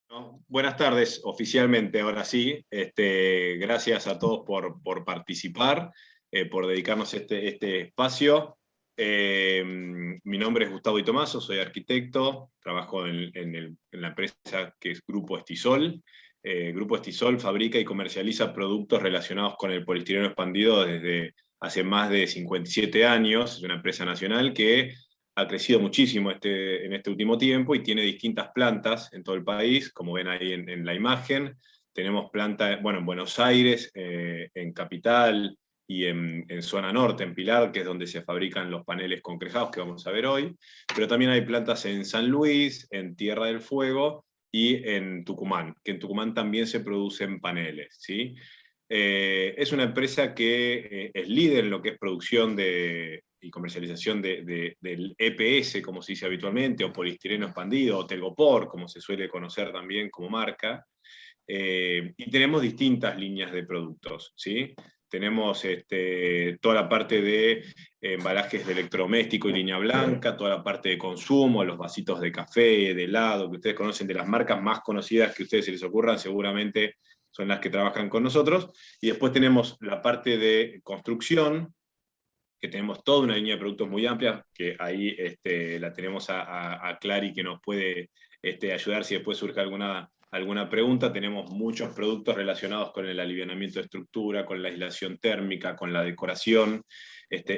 ¿No? Buenas tardes, oficialmente, ahora sí. Gracias a todos por participar, por dedicarnos este espacio. Mi nombre es Gustavo Di Tomaso, soy arquitecto, trabajo en la empresa que es Grupo Estisol. Grupo Estisol fabrica y comercializa productos relacionados con el poliestireno expandido desde hace más de 57 años. Es una empresa nacional que ha crecido muchísimo en este último tiempo y tiene distintas plantas en todo el país, como ven ahí en la imagen. Tenemos plantas, bueno, en Buenos Aires, en Capital y en zona norte, en Pilar, que es donde se fabrican los paneles concrejados que vamos a ver hoy. Pero también hay plantas en San Luis, en Tierra del Fuego y en Tucumán, que en Tucumán también se producen paneles, ¿sí? Es una empresa que es líder en lo que es producción y comercialización del EPS, como se dice habitualmente, o poliestireno expandido, o Telgopor, como se suele conocer también como marca. Y tenemos distintas líneas de productos, ¿sí? Tenemos toda la parte de embalajes de electrodoméstico y línea blanca, toda la parte de consumo, los vasitos de café, de helado, que ustedes conocen, de las marcas más conocidas que a ustedes se les ocurran, seguramente son las que trabajan con nosotros. Y después tenemos la parte de construcción, que tenemos toda una línea de productos muy amplia, que ahí la tenemos a Clary, que nos puede ayudar si después surge alguna pregunta. Tenemos muchos productos relacionados con el alivianamiento de estructura, con la aislación térmica, con la decoración,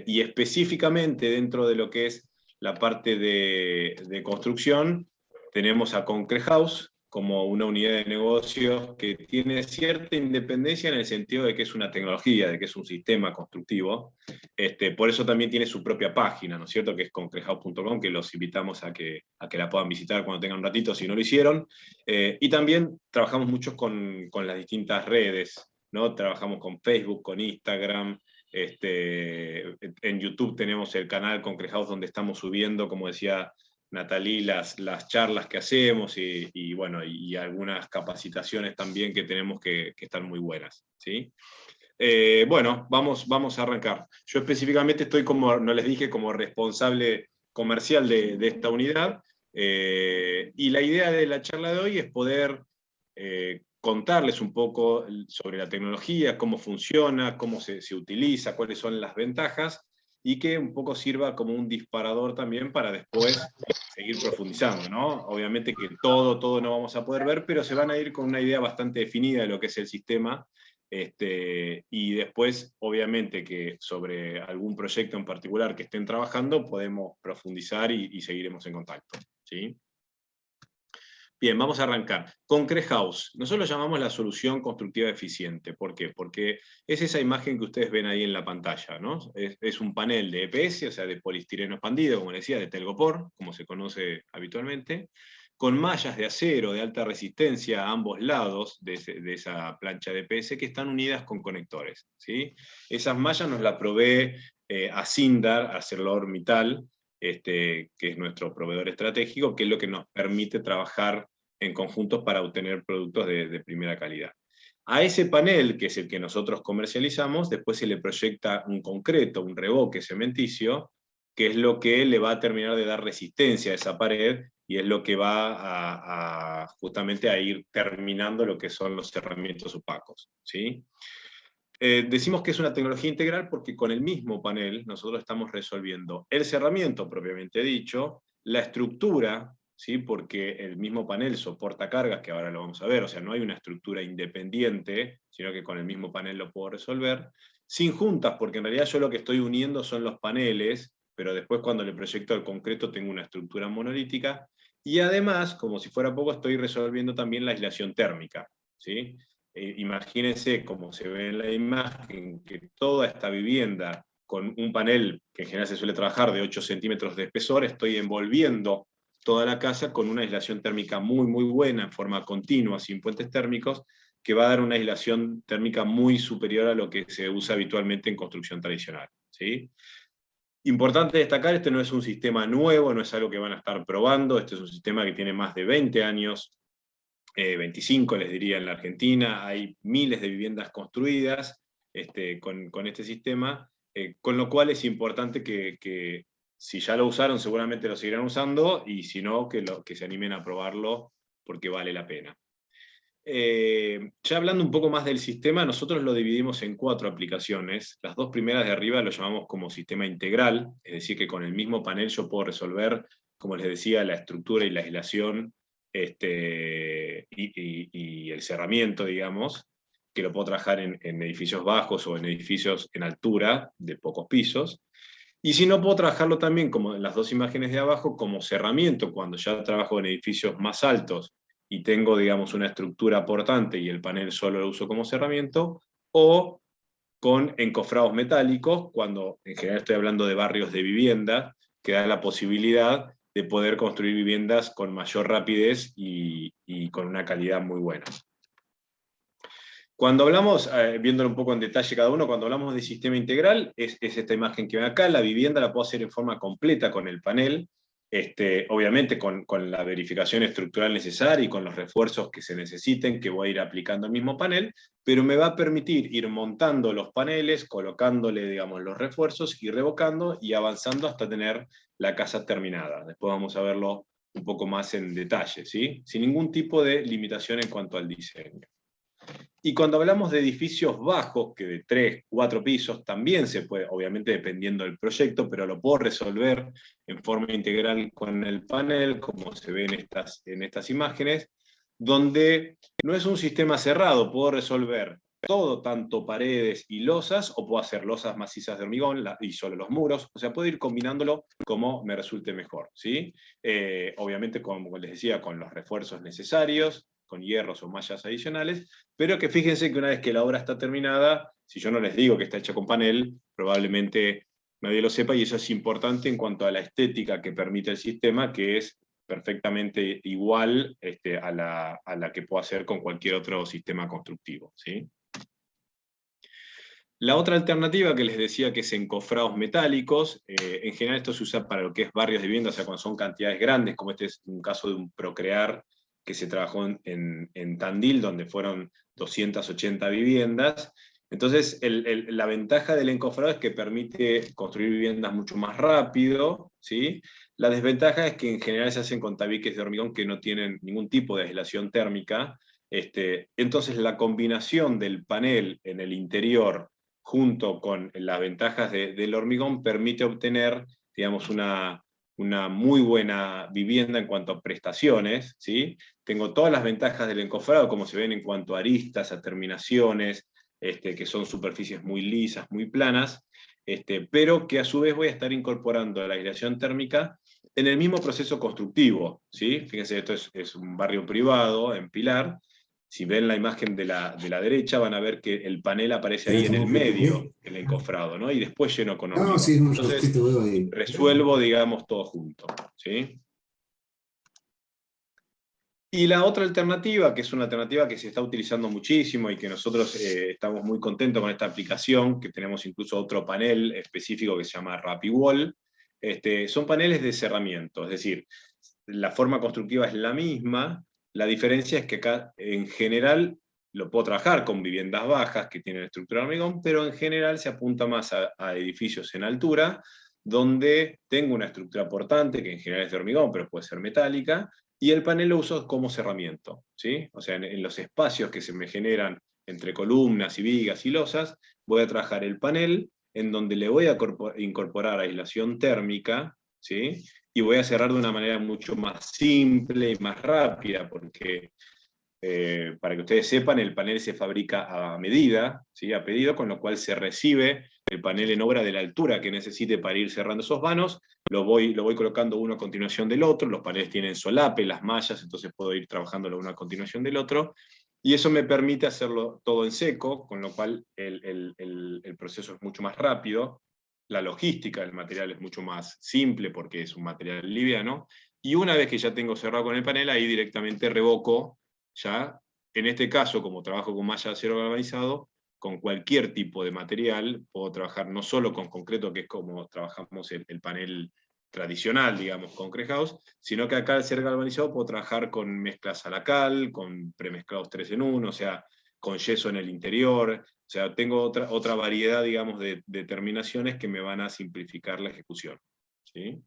y específicamente dentro de lo que es la parte de construcción, tenemos a Concrehouse como una unidad de negocios que tiene cierta independencia en el sentido de que es una tecnología, de que es un sistema constructivo. Por eso también tiene su propia página, ¿no es cierto?, que es concrehouse.com, que los invitamos a que la puedan visitar cuando tengan un ratito, si no lo hicieron. Y también trabajamos mucho con las distintas redes, ¿no? Trabajamos con Facebook, con Instagram. En YouTube tenemos el canal Concrehouse, donde estamos subiendo, como decía Natalie, las charlas que hacemos bueno, y algunas capacitaciones también que tenemos que están muy buenas, ¿sí? Bueno, vamos a arrancar. Yo específicamente estoy, como no les dije, como responsable comercial de esta unidad, y la idea de la charla de hoy es poder contarles un poco sobre la tecnología, cómo funciona, cómo se utiliza, cuáles son las ventajas, y que un poco sirva como un disparador también para después seguir profundizando, ¿no? Obviamente que todo no vamos a poder ver, pero se van a ir con una idea bastante definida de lo que es el sistema. Y después, obviamente, que sobre algún proyecto en particular que estén trabajando, podemos profundizar y seguiremos en contacto, ¿sí? Bien, vamos a arrancar. Concrehouse. Nosotros lo llamamos la solución constructiva eficiente. ¿Por qué? Porque es esa imagen que ustedes ven ahí en la pantalla, ¿no? Es un panel de EPS, o sea, de poliestireno expandido, como les decía, de Telgopor, como se conoce habitualmente, con mallas de acero de alta resistencia a ambos lados de esa plancha de EPS, que están unidas con conectores, ¿sí? Esas mallas nos las provee Asindar, ArcelorMittal, que es nuestro proveedor estratégico, que es lo que nos permite trabajar en conjuntos para obtener productos de primera calidad. A ese panel, que es el que nosotros comercializamos, después se le proyecta un concreto, un revoque cementicio, que es lo que le va a terminar de dar resistencia a esa pared y es lo que va justamente a ir terminando lo que son los cerramientos opacos, ¿sí? Decimos que es una tecnología integral porque con el mismo panel nosotros estamos resolviendo el cerramiento propiamente dicho, la estructura, ¿sí? Porque el mismo panel soporta cargas, que ahora lo vamos a ver, o sea, no hay una estructura independiente, sino que con el mismo panel lo puedo resolver, sin juntas, porque en realidad yo lo que estoy uniendo son los paneles, pero después cuando le proyecto el concreto tengo una estructura monolítica, y además, como si fuera poco, estoy resolviendo también la aislación térmica, ¿sí? Imagínense, como se ve en la imagen, que toda esta vivienda con un panel que en general se suele trabajar de 8 centímetros de espesor, estoy envolviendo toda la casa con una aislación térmica muy buena, en forma continua, sin puentes térmicos, que va a dar una aislación térmica muy superior a lo que se usa habitualmente en construcción tradicional, ¿sí? Importante destacar, este no es un sistema nuevo, no es algo que van a estar probando, este es un sistema que tiene más de 20 años, 25 les diría en la Argentina, hay miles de viviendas construidas con este sistema, con lo cual es importante que si ya lo usaron seguramente lo seguirán usando, y si no, que se animen a probarlo, porque vale la pena. Ya hablando un poco más del sistema, nosotros lo dividimos en 4 aplicaciones. Las 2 primeras de arriba lo llamamos como sistema integral, es decir, que con el mismo panel yo puedo resolver, como les decía, la estructura y la aislación y el cerramiento, digamos, que lo puedo trabajar en edificios bajos o en edificios en altura de pocos pisos. Y si no, puedo trabajarlo también, como en las 2 imágenes de abajo, como cerramiento, cuando ya trabajo en edificios más altos y tengo, digamos, una estructura portante y el panel solo lo uso como cerramiento, o con encofrados metálicos, cuando en general estoy hablando de barrios de vivienda, que da la posibilidad de poder construir viviendas con mayor rapidez y con una calidad muy buena. Cuando hablamos, viéndolo un poco en detalle cada uno, cuando hablamos de sistema integral, es esta imagen que ven acá. La vivienda la puedo hacer en forma completa con el panel, obviamente con la verificación estructural necesaria y con los refuerzos que se necesiten, que voy a ir aplicando al mismo panel, pero me va a permitir ir montando los paneles, colocándole, digamos, los refuerzos y revocando y avanzando hasta tener la casa terminada. Después vamos a verlo un poco más en detalle, ¿sí? Sin ningún tipo de limitación en cuanto al diseño. Y cuando hablamos de edificios bajos, que de 3, 4 pisos, también se puede, obviamente dependiendo del proyecto, pero lo puedo resolver en forma integral con el panel, como se ve en estas imágenes, donde no es un sistema cerrado, puedo resolver todo, tanto paredes y losas, o puedo hacer losas macizas de hormigón y solo los muros, o sea, puedo ir combinándolo como me resulte mejor, ¿sí? Obviamente, como les decía, con los refuerzos necesarios, con hierros o mallas adicionales, pero que fíjense que una vez que la obra está terminada, si yo no les digo que está hecha con panel, probablemente nadie lo sepa, y eso es importante en cuanto a la estética que permite el sistema, que es perfectamente igual a la que puedo hacer con cualquier otro sistema constructivo, ¿sí? La otra alternativa que les decía, que es encofrados metálicos, en general esto se usa para lo que es barrios de vivienda, o sea, cuando son cantidades grandes, como este es un caso de un Procrear que se trabajó en Tandil, donde fueron 280 viviendas. Entonces, la ventaja del encofrado es que permite construir viviendas mucho más rápido, ¿sí? La desventaja es que en general se hacen con tabiques de hormigón que no tienen ningún tipo de aislación térmica. Entonces, la combinación del panel en el interior junto con las ventajas del hormigón, permite obtener, digamos, una muy buena vivienda en cuanto a prestaciones, ¿sí? Tengo todas las ventajas del encofrado, como se ven en cuanto a aristas, a terminaciones, que son superficies muy lisas, muy planas, pero que a su vez voy a estar incorporando la aislación térmica en el mismo proceso constructivo, ¿sí? Fíjense, esto es un barrio privado en Pilar. Si ven la imagen de la derecha, van a ver que el panel aparece ahí en el medio, el encofrado, ¿no? Y después lleno con No, hormigón. sí, Entonces, sí te veo ahí. resuelvo, digamos, todo junto, ¿sí? Y la otra alternativa, que es una alternativa que se está utilizando muchísimo y que nosotros estamos muy contentos con esta aplicación, que tenemos incluso otro panel específico que se llama RapidWall, son paneles de cerramiento, es decir, la forma constructiva es la misma, la diferencia es que acá en general lo puedo trabajar con viviendas bajas que tienen estructura de hormigón, pero en general se apunta más a edificios en altura, donde tengo una estructura portante, que en general es de hormigón, pero puede ser metálica, y el panel lo uso como cerramiento, ¿sí? O sea, en los espacios que se me generan entre columnas y vigas y losas, voy a trabajar el panel en donde le voy a incorporar aislación térmica, ¿sí? Y voy a cerrar de una manera mucho más simple y más rápida, porque para que ustedes sepan, el panel se fabrica a medida, ¿sí? A pedido, con lo cual se recibe el panel en obra de la altura que necesite para ir cerrando esos vanos, lo voy colocando uno a continuación del otro, los paneles tienen solape, las mallas, entonces puedo ir trabajándolo uno a continuación del otro, y eso me permite hacerlo todo en seco, con lo cual el proceso es mucho más rápido, la logística del material es mucho más simple porque es un material liviano, y una vez que ya tengo cerrado con el panel, ahí directamente revoco, ya, en este caso, como trabajo con malla de acero galvanizado, con cualquier tipo de material, puedo trabajar no solo con concreto, que es como trabajamos el panel tradicional, digamos, Concrete House, sino que acá al ser galvanizado puedo trabajar con mezclas a la cal, con premezclados 3 en 1, o sea, con yeso en el interior, o sea, tengo otra variedad, digamos, de terminaciones que me van a simplificar la ejecución, ¿sí?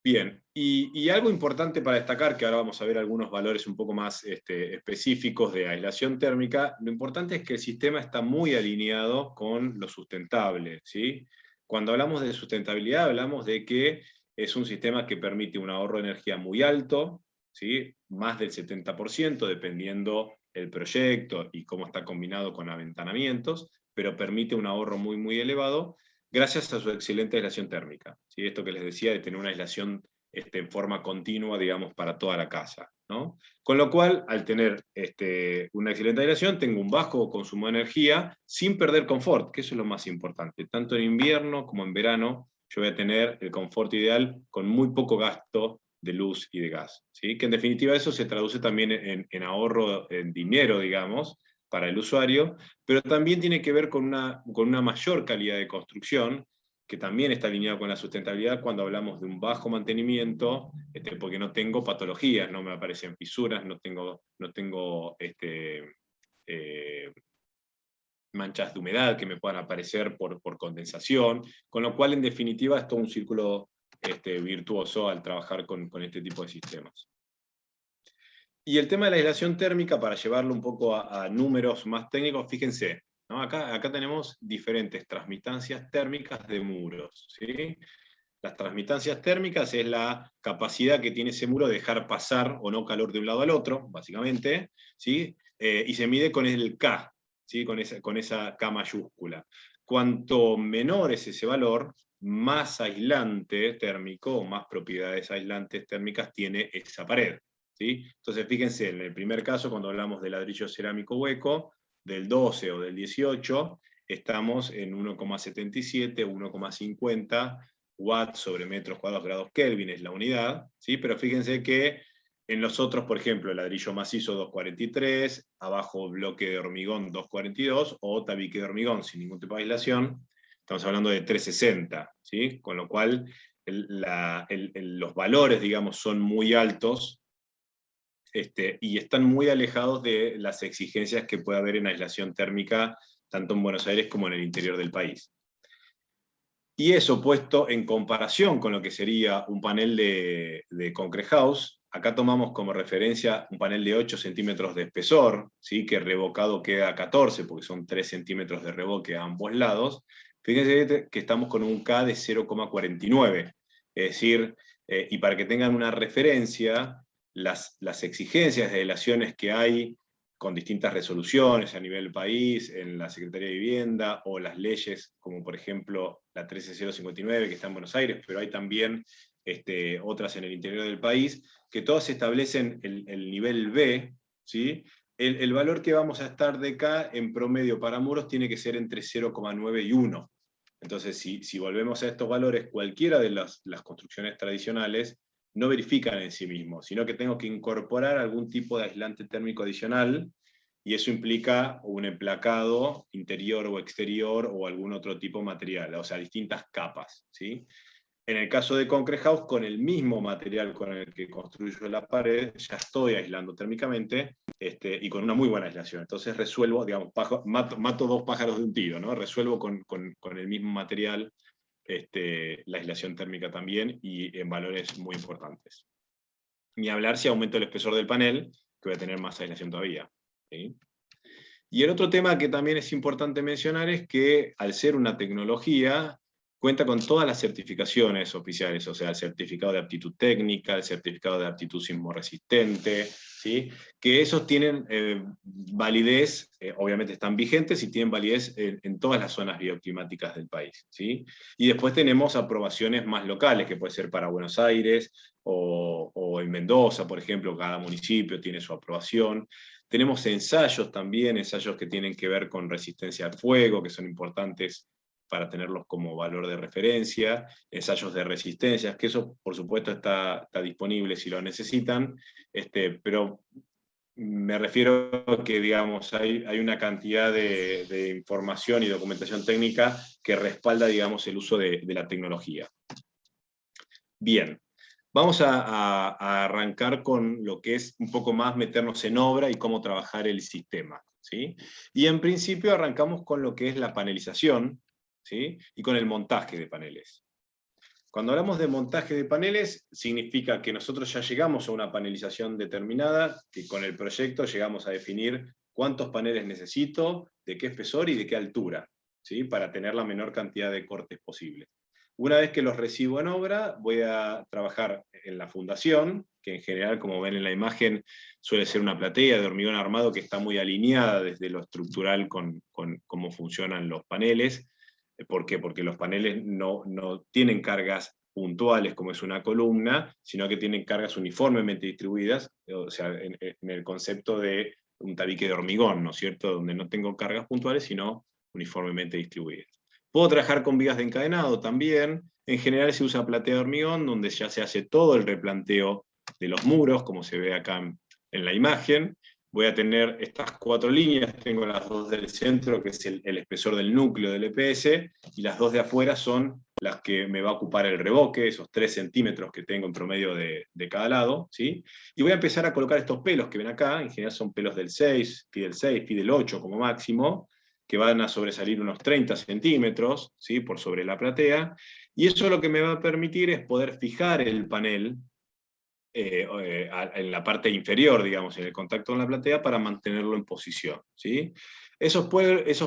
Bien, y algo importante para destacar, que ahora vamos a ver algunos valores un poco más específicos de aislación térmica, lo importante es que el sistema está muy alineado con lo sustentable, ¿sí? Cuando hablamos de sustentabilidad, hablamos de que es un sistema que permite un ahorro de energía muy alto, ¿sí? Más del 70%, dependiendo el proyecto y cómo está combinado con aventanamientos, pero permite un ahorro muy, muy elevado, gracias a su excelente aislación térmica. ¿Sí? Esto que les decía de tener una aislación en forma continua, digamos, para toda la casa, ¿no? Con lo cual, al tener una excelente aislación, tengo un bajo consumo de energía sin perder confort, que eso es lo más importante. Tanto en invierno como en verano, yo voy a tener el confort ideal con muy poco gasto de luz y de gas. ¿Sí? Que en definitiva eso se traduce también en ahorro en dinero, digamos, para el usuario, pero también tiene que ver con una mayor calidad de construcción, que también está alineado con la sustentabilidad cuando hablamos de un bajo mantenimiento, porque no tengo patologías, no me aparecen fisuras, no tengo manchas de humedad que me puedan aparecer por condensación, con lo cual en definitiva es todo un círculo virtuoso al trabajar con este tipo de sistemas. Y el tema de la aislación térmica, para llevarlo un poco a números más técnicos, fíjense, ¿no? Acá tenemos diferentes transmitancias térmicas de muros, ¿sí? Las transmitancias térmicas es la capacidad que tiene ese muro de dejar pasar o no calor de un lado al otro, básicamente, ¿sí? Y se mide con el K, ¿sí? Con esa K mayúscula. Cuanto menor es ese valor, más aislante térmico o más propiedades aislantes térmicas tiene esa pared. ¿Sí? Entonces, fíjense, en el primer caso, cuando hablamos de ladrillo cerámico hueco, del 12 o del 18, estamos en 1,77, 1,50 watts sobre metros cuadrados grados Kelvin, es la unidad, ¿sí? Pero fíjense que en los otros, por ejemplo, el ladrillo macizo 243, abajo bloque de hormigón 242, o tabique de hormigón sin ningún tipo de aislación, estamos hablando de 360, ¿sí? Con lo cual los valores, digamos, son muy altos, y están muy alejados de las exigencias que puede haber en aislación térmica, tanto en Buenos Aires como en el interior del país. Y eso puesto en comparación con lo que sería un panel de Concrete House, acá tomamos como referencia un panel de 8 centímetros de espesor, ¿sí? Que revocado queda a 14, porque son 3 centímetros de revoque a ambos lados. Fíjense que estamos con un K de 0,49. Es decir, y para que tengan una referencia, las exigencias de aislaciones que hay con distintas resoluciones a nivel país, en la Secretaría de Vivienda, o las leyes, como por ejemplo la 13059, que está en Buenos Aires, pero hay también otras en el interior del país, que todas establecen el nivel B, ¿sí? El valor que vamos a estar de acá en promedio para muros tiene que ser entre 0,9 y 1. Entonces, si volvemos a estos valores, cualquiera de las construcciones tradicionales no verifican en sí mismos, sino que tengo que incorporar algún tipo de aislante térmico adicional, y eso implica un emplacado interior o exterior o algún otro tipo de material, o sea, distintas capas, ¿sí? En el caso de Concrete House, con el mismo material con el que construyo la pared, ya estoy aislando térmicamente, y con una muy buena aislación. Entonces resuelvo, digamos, mato dos pájaros de un tiro, ¿no? Resuelvo con el mismo material la aislación térmica también, y en valores muy importantes. Ni hablar si aumento el espesor del panel, que voy a tener más aislación todavía, ¿sí? Y el otro tema que también es importante mencionar es que, al ser una tecnología, cuenta con todas las certificaciones oficiales, o sea, el certificado de aptitud técnica, el certificado de aptitud sismorresistente, ¿sí? Que esos tienen validez, obviamente están vigentes y tienen validez en todas las zonas bioclimáticas del país, ¿sí? Y después tenemos aprobaciones más locales, que puede ser para Buenos Aires o en Mendoza, por ejemplo, cada municipio tiene su aprobación. Tenemos ensayos también, ensayos que tienen que ver con resistencia al fuego, que son importantes para tenerlos como valor de referencia, ensayos de resistencias, que eso por supuesto está disponible si lo necesitan, pero me refiero a que, digamos, hay una cantidad de información y documentación técnica que respalda, digamos, el uso de la tecnología. Bien. Vamos a arrancar con lo que es un poco más meternos en obra y cómo trabajar el sistema, ¿sí? Y en principio arrancamos con lo que es la panelización, ¿sí? Y con el montaje de paneles. Cuando hablamos de montaje de paneles, significa que nosotros ya llegamos a una panelización determinada, que con el proyecto llegamos a definir cuántos paneles necesito, de qué espesor y de qué altura, ¿sí? Para tener la menor cantidad de cortes posible. Una vez que los recibo en obra, voy a trabajar en la fundación, que en general, como ven en la imagen, suele ser una platea de hormigón armado que está muy alineada desde lo estructural con cómo funcionan los paneles. ¿Por qué? Porque los paneles no tienen cargas puntuales como es una columna, sino que tienen cargas uniformemente distribuidas, o sea, en el concepto de un tabique de hormigón, ¿no es cierto? Donde no tengo cargas puntuales, sino uniformemente distribuidas. Puedo trabajar con vigas de encadenado también. En general se usa platea de hormigón, donde ya se hace todo el replanteo de los muros, como se ve acá en la imagen. Voy a tener estas 4 líneas, tengo las 2 del centro, que es el espesor del núcleo del EPS, y las 2 de afuera son las que me va a ocupar el revoque, esos 3 centímetros que tengo en promedio de cada lado, ¿sí? Y voy a empezar a colocar estos pelos que ven acá, en general son pelos del 6, phi del 6, phi del 8 como máximo, que van a sobresalir unos 30 centímetros, ¿sí? Por sobre la platea, y eso lo que me va a permitir es poder fijar el panel en la parte inferior, digamos, en el contacto con la platea, para mantenerlo en posición, ¿sí? Esos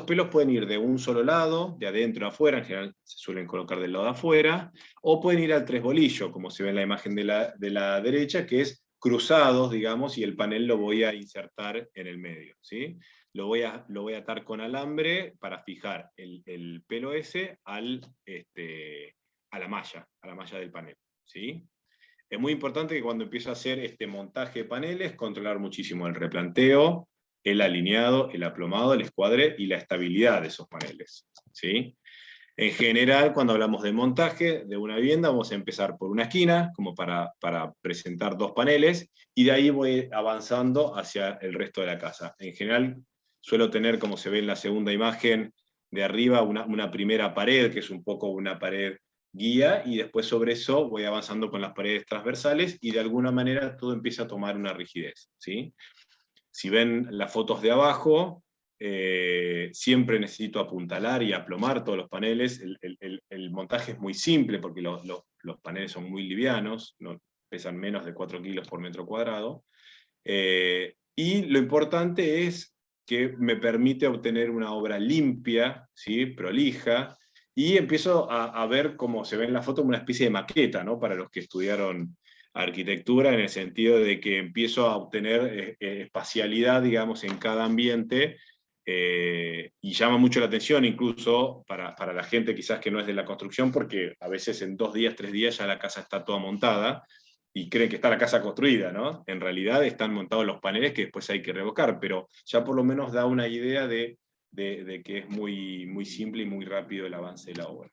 pelos pueden ir de un solo lado, de adentro a afuera, en general se suelen colocar del lado de afuera, o pueden ir al tres bolillo, como se ve en la imagen de la derecha, que es cruzados, digamos, y el panel lo voy a insertar en el medio, ¿sí? Lo voy a atar con alambre para fijar el pelo ese a la malla del panel, ¿sí? Es muy importante que cuando empiezo a hacer este montaje de paneles, controlar muchísimo el replanteo, el alineado, el aplomado, el escuadre y la estabilidad de esos paneles, ¿sí? En general, cuando hablamos de montaje de una vivienda, vamos a empezar por una esquina, como para presentar 2 paneles, y de ahí voy avanzando hacia el resto de la casa. En general, suelo tener, como se ve en la segunda imagen de arriba, una primera pared, que es un poco una pared guía, y después sobre eso voy avanzando con las paredes transversales, y de alguna manera todo empieza a tomar una rigidez, ¿sí? Si ven las fotos de abajo, siempre necesito apuntalar y aplomar todos los paneles. El montaje es muy simple porque los paneles son muy livianos, no, pesan menos de 4 kilos por metro cuadrado. Y lo importante es que me permite obtener una obra limpia, ¿sí? Prolija, y empiezo a ver, como se ve en la foto, una especie de maqueta, ¿no? Para los que estudiaron arquitectura, en el sentido de que empiezo a obtener espacialidad, digamos, en cada ambiente, y llama mucho la atención, incluso para la gente quizás que no es de la construcción, porque a veces en 2 días, 3 días ya la casa está toda montada, y creen que está la casa construida, ¿no? En realidad están montados los paneles que después hay que revocar, pero ya por lo menos da una idea de que es muy simple y muy rápido el avance de la obra.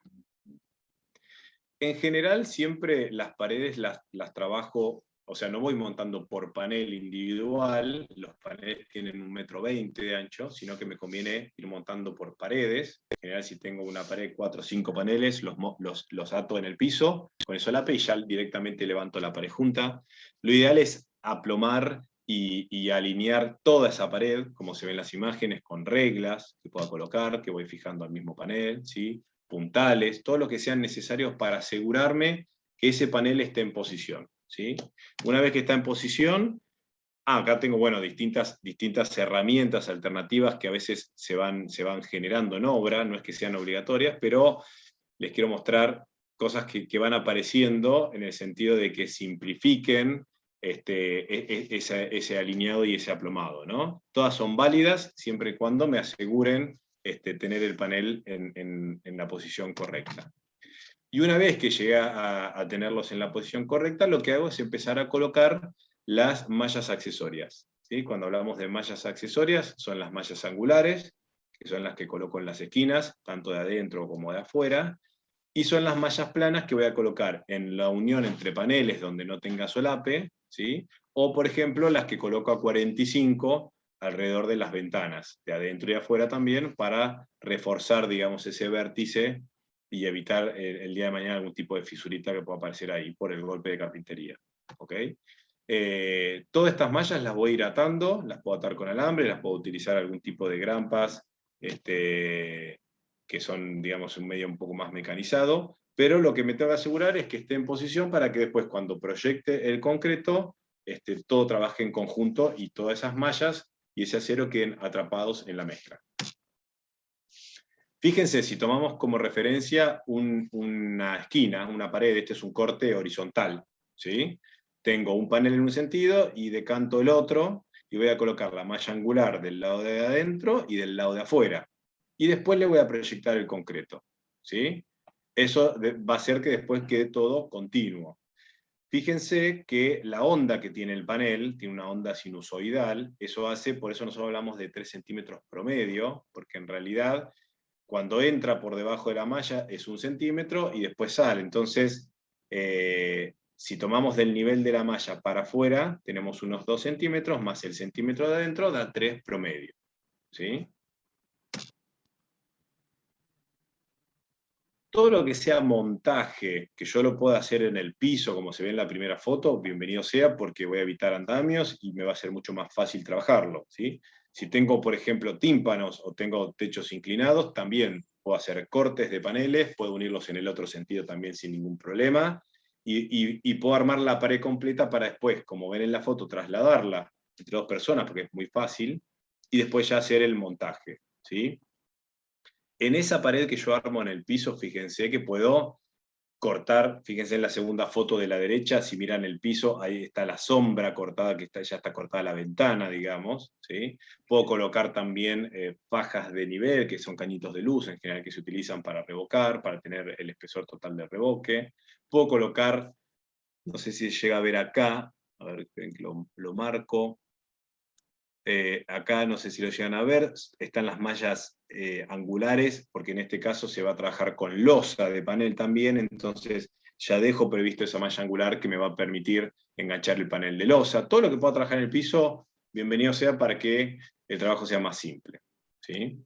En general, siempre las paredes las trabajo, o sea, no voy montando por panel individual, los paneles tienen 1,20 m de ancho, sino que me conviene ir montando por paredes. En general, si tengo una pared, 4 o 5 paneles, los ato en el piso con el solape y ya directamente levanto la pared junta. Lo ideal es aplomar y alinear toda esa pared, como se ven en las imágenes, con reglas que pueda colocar, que voy fijando al mismo panel, ¿sí? Puntales, todo lo que sean necesarios para asegurarme que ese panel esté en posición, ¿sí? Una vez que está en posición, acá tengo, bueno, distintas herramientas alternativas que a veces se van generando en obra, no es que sean obligatorias, pero les quiero mostrar cosas que van apareciendo en el sentido de que simplifiquen ese alineado y ese aplomado, ¿no? Todas son válidas siempre y cuando me aseguren tener el panel en la posición correcta. Y una vez que llegué a tenerlos en la posición correcta, lo que hago es empezar a colocar las mallas accesorias, ¿sí? Cuando hablamos de mallas accesorias, son las mallas angulares, que son las que coloco en las esquinas, tanto de adentro como de afuera, y son las mallas planas que voy a colocar en la unión entre paneles donde no tenga solape, ¿sí? O por ejemplo las que coloco a 45 alrededor de las ventanas, de adentro y afuera también, para reforzar, digamos, ese vértice y evitar el día de mañana algún tipo de fisurita que pueda aparecer ahí por el golpe de carpintería. ¿Ok? Todas estas mallas las voy a ir atando, las puedo atar con alambre, las puedo utilizar algún tipo de grampas, que son, digamos, un medio un poco más mecanizado, pero lo que me tengo que asegurar es que esté en posición para que después cuando proyecte el concreto, todo trabaje en conjunto y todas esas mallas y ese acero queden atrapados en la mezcla. Fíjense, si tomamos como referencia una esquina, una pared, este es un corte horizontal, ¿sí? Tengo un panel en un sentido y decanto el otro, y voy a colocar la malla angular del lado de adentro y del lado de afuera. Y después le voy a proyectar el concreto, ¿sí? Eso va a hacer que después quede todo continuo. Fíjense que la onda que tiene el panel, tiene una onda sinusoidal, eso hace, por eso nosotros hablamos de 3 centímetros promedio, porque en realidad cuando entra por debajo de la malla es 1 centímetro y después sale. Entonces, si tomamos del nivel de la malla para afuera, tenemos unos 2 centímetros, más el centímetro de adentro da 3 promedio. ¿Sí? Todo lo que sea montaje, que yo lo pueda hacer en el piso, como se ve en la primera foto, bienvenido sea, porque voy a evitar andamios y me va a ser mucho más fácil trabajarlo, ¿sí? Si tengo, por ejemplo, tímpanos o tengo techos inclinados, también puedo hacer cortes de paneles, puedo unirlos en el otro sentido también sin ningún problema, y puedo armar la pared completa para después, como ven en la foto, trasladarla entre dos personas, porque es muy fácil, y después ya hacer el montaje, ¿sí? En esa pared que yo armo en el piso, fíjense que puedo cortar, fíjense en la segunda foto de la derecha, si miran el piso, ahí está la sombra cortada, que ya está cortada la ventana, digamos, ¿sí? Puedo colocar también fajas de nivel, que son cañitos de luz en general que se utilizan para revocar, para tener el espesor total de revoque. Puedo colocar, no sé si se llega a ver acá, a ver, lo marco. Acá no sé si lo llegan a ver, están las mallas angulares, porque en este caso se va a trabajar con losa de panel también, entonces ya dejo previsto esa malla angular que me va a permitir enganchar el panel de losa. Todo lo que pueda trabajar en el piso, bienvenido sea para que el trabajo sea más simple. ¿Sí?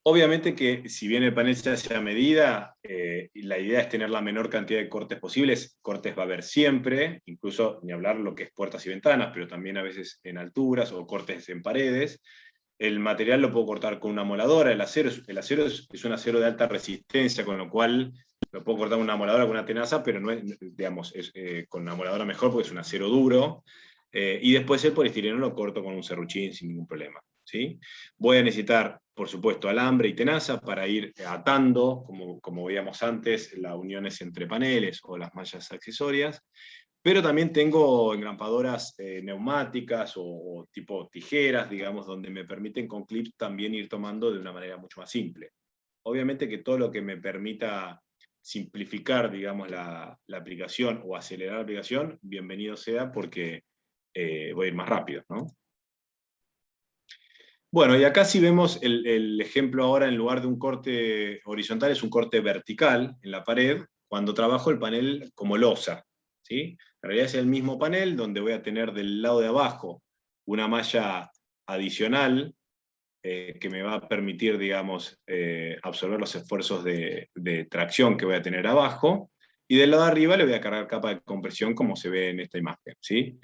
Obviamente que si bien el panel se hace a medida, la idea es tener la menor cantidad de cortes posibles. Cortes va a haber siempre, incluso ni hablar lo que es puertas y ventanas, pero también a veces en alturas o cortes en paredes. El material lo puedo cortar con una moladora, el acero es un acero de alta resistencia, con lo cual lo puedo cortar con una moladora, con una tenaza, pero no es, digamos, con una moladora mejor porque es un acero duro. Y después el poliestireno lo corto con un serruchín sin ningún problema. ¿Sí? Voy a necesitar, por supuesto, alambre y tenaza para ir atando, como veíamos antes, las uniones entre paneles o las mallas accesorias. Pero también tengo engrampadoras neumáticas o tipo tijeras, digamos, donde me permiten con clips también ir tomando de una manera mucho más simple. Obviamente que todo lo que me permita simplificar, digamos, la aplicación o acelerar la aplicación, bienvenido sea porque voy a ir más rápido, ¿no? Bueno, y acá si vemos el ejemplo ahora, en lugar de un corte horizontal, es un corte vertical en la pared, cuando trabajo el panel como losa, ¿sí? En realidad es el mismo panel donde voy a tener del lado de abajo una malla adicional que me va a permitir, digamos, absorber los esfuerzos de tracción que voy a tener abajo, y del lado de arriba le voy a cargar capa de compresión como se ve en esta imagen, ¿sí?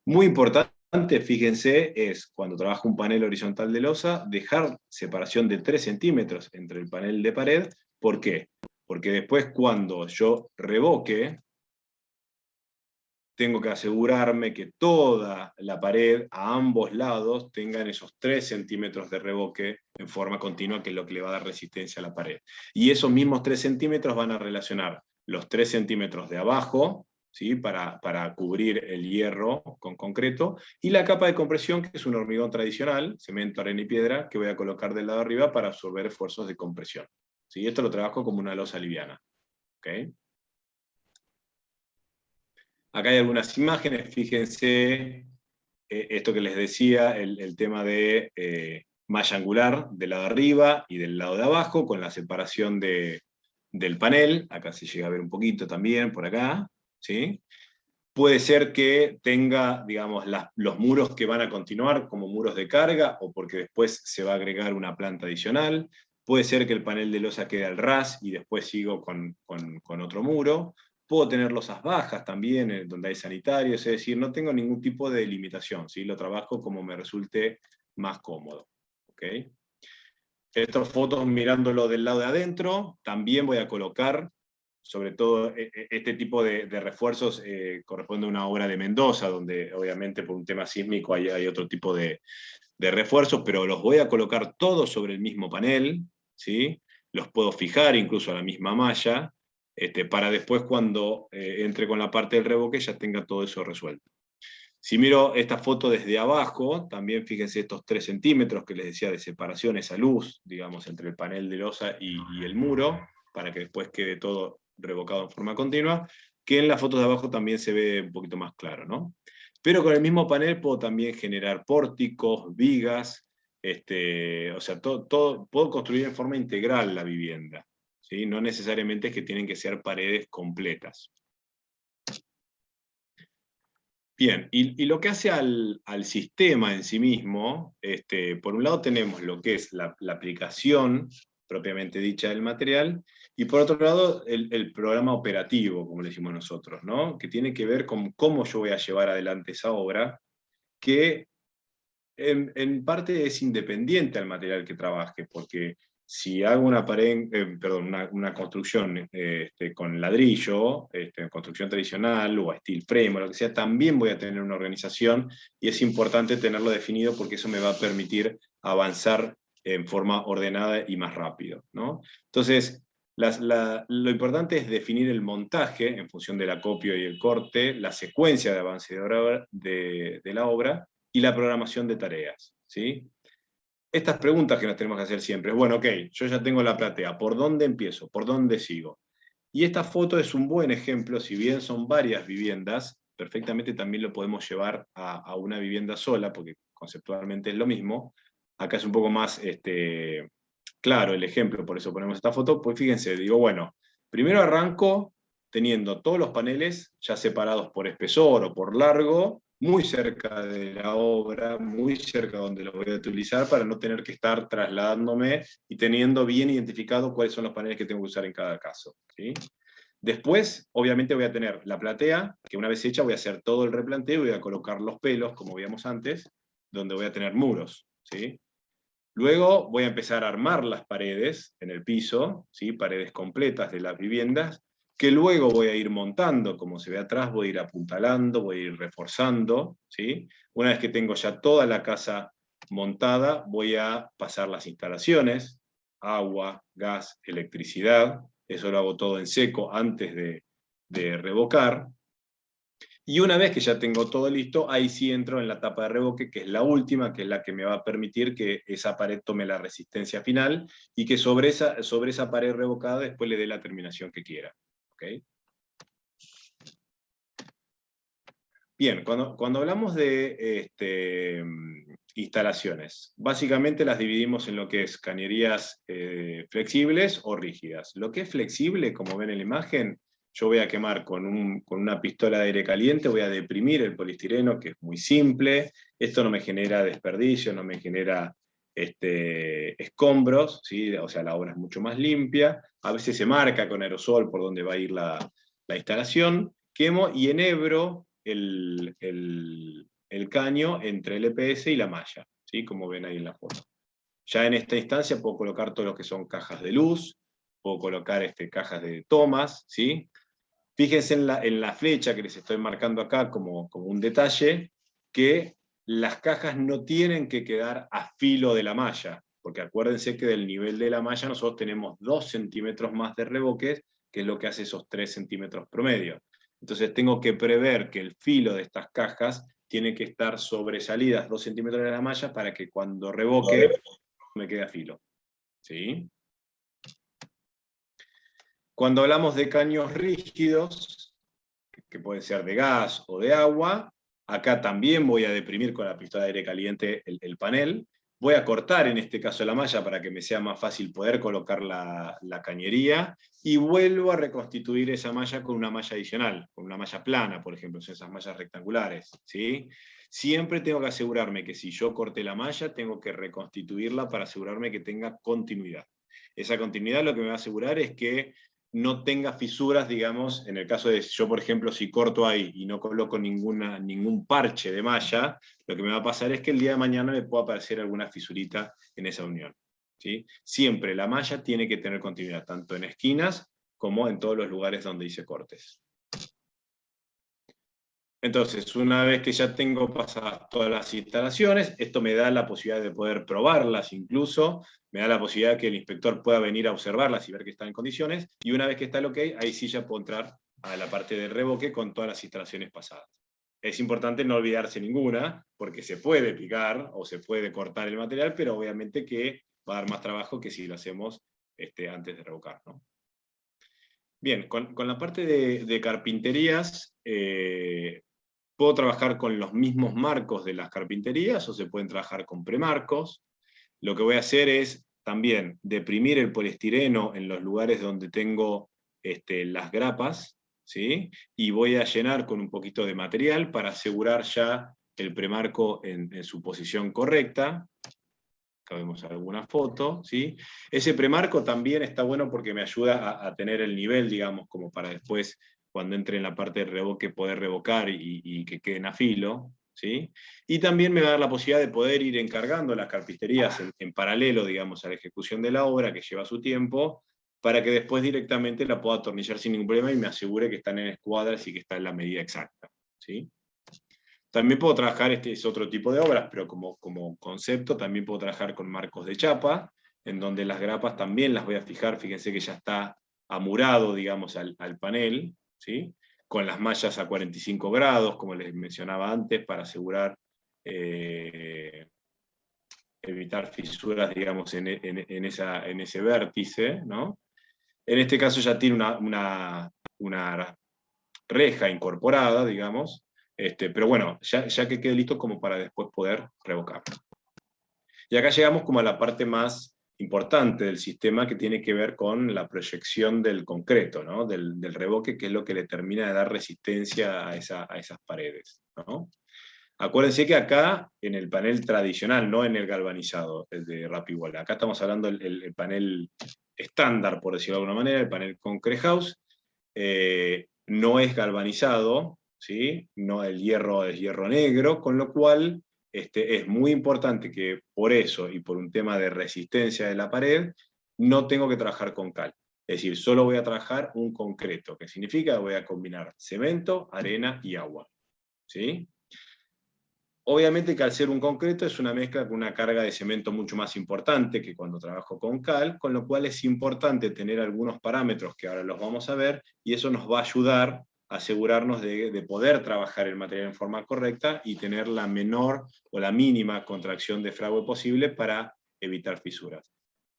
Muy importante, fíjense, es cuando trabajo un panel horizontal de losa, dejar separación de 3 centímetros entre el panel de pared. ¿Por qué? Porque después cuando yo revoque, tengo que asegurarme que toda la pared a ambos lados tengan esos 3 centímetros de revoque en forma continua, que es lo que le va a dar resistencia a la pared. Y esos mismos 3 centímetros van a relacionar los 3 centímetros de abajo, ¿sí? para cubrir el hierro con concreto, y la capa de compresión, que es un hormigón tradicional, cemento, arena y piedra, que voy a colocar del lado de arriba para absorber esfuerzos de compresión. ¿Sí? Esto lo trabajo como una losa liviana. ¿Okay? Acá hay algunas imágenes, fíjense, esto que les decía, el tema de malla angular del lado de arriba y del lado de abajo, con la separación del panel. Acá se llega a ver un poquito también, por acá. ¿Sí? Puede ser que tenga, digamos, los muros que van a continuar como muros de carga, o porque después se va a agregar una planta adicional. Puede ser que el panel de losa quede al ras y después sigo con otro muro. Puedo tener losas bajas también, donde hay sanitarios, es decir, no tengo ningún tipo de limitación, ¿sí? Lo trabajo como me resulte más cómodo. ¿Okay? Estas fotos mirándolo del lado de adentro, también voy a colocar, sobre todo este tipo de refuerzos corresponde a una obra de Mendoza, donde obviamente por un tema sísmico hay otro tipo de refuerzos, pero los voy a colocar todos sobre el mismo panel, ¿sí? Los puedo fijar incluso a la misma malla, para después cuando entre con la parte del revoque ya tenga todo eso resuelto. Si miro esta foto desde abajo, también fíjense estos 3 centímetros que les decía de separación, esa luz, digamos, entre el panel de losa y el muro, para que después quede todo revocado en forma continua, que en las fotos de abajo también se ve un poquito más claro, ¿no? Pero con el mismo panel puedo también generar pórticos, vigas, o sea, puedo construir en forma integral la vivienda, ¿sí? No necesariamente es que tienen que ser paredes completas. Bien, y lo que hace al sistema en sí mismo, por un lado tenemos lo que es la aplicación propiamente dicha del material, y por otro lado el programa operativo, como le decimos nosotros, ¿no? Que tiene que ver con cómo yo voy a llevar adelante esa obra, que en parte es independiente al material que trabaje, porque si hago una pared, perdón, una construcción con ladrillo, construcción tradicional o steel frame o lo que sea, también voy a tener una organización y es importante tenerlo definido porque eso me va a permitir avanzar en forma ordenada y más rápido, ¿no? Entonces, lo importante es definir el montaje en función del acopio y el corte, la secuencia de avance de la obra y la programación de tareas, ¿sí? Estas preguntas que nos tenemos que hacer siempre es, bueno, ok, yo ya tengo la platea, ¿por dónde empiezo? ¿Por dónde sigo? Y esta foto es un buen ejemplo, si bien son varias viviendas, perfectamente también lo podemos llevar a una vivienda sola, porque conceptualmente es lo mismo. Acá es un poco más claro el ejemplo, por eso ponemos esta foto. Pues fíjense, digo, bueno, primero arranco teniendo todos los paneles ya separados por espesor o por largo, muy cerca de la obra, muy cerca donde lo voy a utilizar para no tener que estar trasladándome y teniendo bien identificado cuáles son los paneles que tengo que usar en cada caso, ¿sí? Después, obviamente, voy a tener la platea, que una vez hecha voy a hacer todo el replanteo y voy a colocar los pelos, como veíamos antes, donde voy a tener muros, ¿sí? Luego voy a empezar a armar las paredes en el piso, ¿sí? Paredes completas de las viviendas, que luego voy a ir montando, como se ve atrás, voy a ir apuntalando, voy a ir reforzando, ¿sí? Una vez que tengo ya toda la casa montada, voy a pasar las instalaciones, agua, gas, electricidad, eso lo hago todo en seco antes de revocar. Y una vez que ya tengo todo listo, ahí sí entro en la etapa de revoque, que es la última, que es la que me va a permitir que esa pared tome la resistencia final y que sobre esa pared revocada después le dé la terminación que quiera. ¿Okay? Bien, cuando hablamos de instalaciones, básicamente las dividimos en lo que es cañerías flexibles o rígidas. Lo que es flexible, como ven en la imagen, yo voy a quemar con una pistola de aire caliente, voy a deprimir el poliestireno, que es muy simple. Esto no me genera desperdicio, no me genera escombros, ¿sí? O sea, la obra es mucho más limpia. A veces se marca con aerosol por dónde va a ir la instalación. Quemo y enhebro el caño entre el EPS y la malla, ¿sí? Como ven ahí en la foto. Ya en esta instancia puedo colocar todo lo que son cajas de luz, puedo colocar cajas de tomas, ¿sí? Fíjense en la flecha que les estoy marcando acá como un detalle, que las cajas no tienen que quedar a filo de la malla, porque acuérdense que del nivel de la malla nosotros tenemos 2 centímetros más de revoques, que es lo que hace esos 3 centímetros promedio. Entonces tengo que prever que el filo de estas cajas tiene que estar sobresalidas 2 centímetros de la malla para que cuando revoque me quede a filo, ¿sí? Cuando hablamos de caños rígidos, que pueden ser de gas o de agua, acá también voy a deprimir con la pistola de aire caliente el panel. Voy a cortar en este caso la malla para que me sea más fácil poder colocar la cañería y vuelvo a reconstituir esa malla con una malla adicional, con una malla plana, por ejemplo, son esas mallas rectangulares, ¿sí? Siempre tengo que asegurarme que si yo corté la malla, tengo que reconstituirla para asegurarme que tenga continuidad. Esa continuidad lo que me va a asegurar es que no tenga fisuras, digamos, en el caso de yo, por ejemplo, si corto ahí y no coloco ningún parche de malla, lo que me va a pasar es que el día de mañana me pueda aparecer alguna fisurita en esa unión. ¿sí? Siempre la malla tiene que tener continuidad, tanto en esquinas como en todos los lugares donde hice cortes. Entonces, una vez que ya tengo pasadas todas las instalaciones, esto me da la posibilidad de poder probarlas incluso, me da la posibilidad de que el inspector pueda venir a observarlas y ver que están en condiciones, y una vez que está el OK, ahí sí ya puedo entrar a la parte del revoque con todas las instalaciones pasadas. Es importante no olvidarse ninguna, porque se puede picar o se puede cortar el material, pero obviamente que va a dar más trabajo que si lo hacemos antes de revocar, ¿no? Bien, con la parte de carpinterías, puedo trabajar con los mismos marcos de las carpinterías o se pueden trabajar con premarcos. Lo que voy a hacer es también deprimir el poliestireno en los lugares donde tengo las grapas, ¿sí? Y voy a llenar con un poquito de material para asegurar ya el premarco en su posición correcta. Acá vemos alguna foto, ¿sí? Ese premarco también está bueno porque me ayuda a tener el nivel, digamos, como para después, cuando entre en la parte de revoque, poder revocar y que queden a filo, ¿sí? Y también me va a dar la posibilidad de poder ir encargando las carpinterías en paralelo, digamos, a la ejecución de la obra, que lleva su tiempo, para que después directamente la pueda atornillar sin ningún problema y me asegure que están en escuadras y que está en la medida exacta, ¿sí? También puedo trabajar, este es otro tipo de obras, pero como concepto también puedo trabajar con marcos de chapa, en donde las grapas también las voy a fijar, fíjense que ya está amurado, digamos, al panel, ¿sí? Con las mallas a 45 grados, como les mencionaba antes, para asegurar evitar fisuras, digamos, en ese vértice, ¿no? En este caso ya tiene una reja incorporada, digamos, pero bueno, ya que quede listo como para después poder revocar. Y acá llegamos como a la parte más importante del sistema, que tiene que ver con la proyección del concreto, ¿no? del revoque, que es lo que le termina de dar resistencia a esas paredes, ¿no? Acuérdense que acá, en el panel tradicional, no en el galvanizado, el de Rapigual, acá estamos hablando del panel estándar, por decirlo de alguna manera, el panel Concrete House, no es galvanizado, ¿sí? No, el hierro es hierro negro, con lo cual es muy importante que por eso y por un tema de resistencia de la pared, no tengo que trabajar con cal. Es decir, solo voy a trabajar un concreto, que significa que voy a combinar cemento, arena y agua, ¿sí? Obviamente que al ser un concreto es una mezcla con una carga de cemento mucho más importante que cuando trabajo con cal, con lo cual es importante tener algunos parámetros que ahora los vamos a ver, y eso nos va a ayudar a asegurarnos de poder trabajar el material en forma correcta y tener la menor o la mínima contracción de fragua posible para evitar fisuras.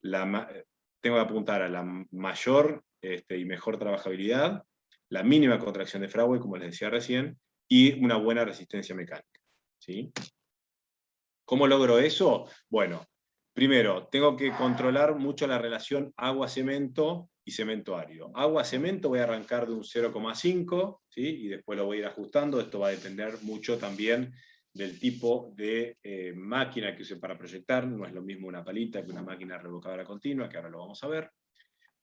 Tengo que apuntar a la mayor y mejor trabajabilidad, la mínima contracción de fragua, como les decía recién, y una buena resistencia mecánica. ¿Sí? ¿Cómo logro eso? Bueno, primero, tengo que controlar mucho la relación agua-cemento y cemento árido. Agua-cemento voy a arrancar de un 0,5, ¿sí? Y después lo voy a ir ajustando. Esto va a depender mucho también del tipo de máquina que use para proyectar. No es lo mismo una palita que una máquina revocadora continua, que ahora lo vamos a ver.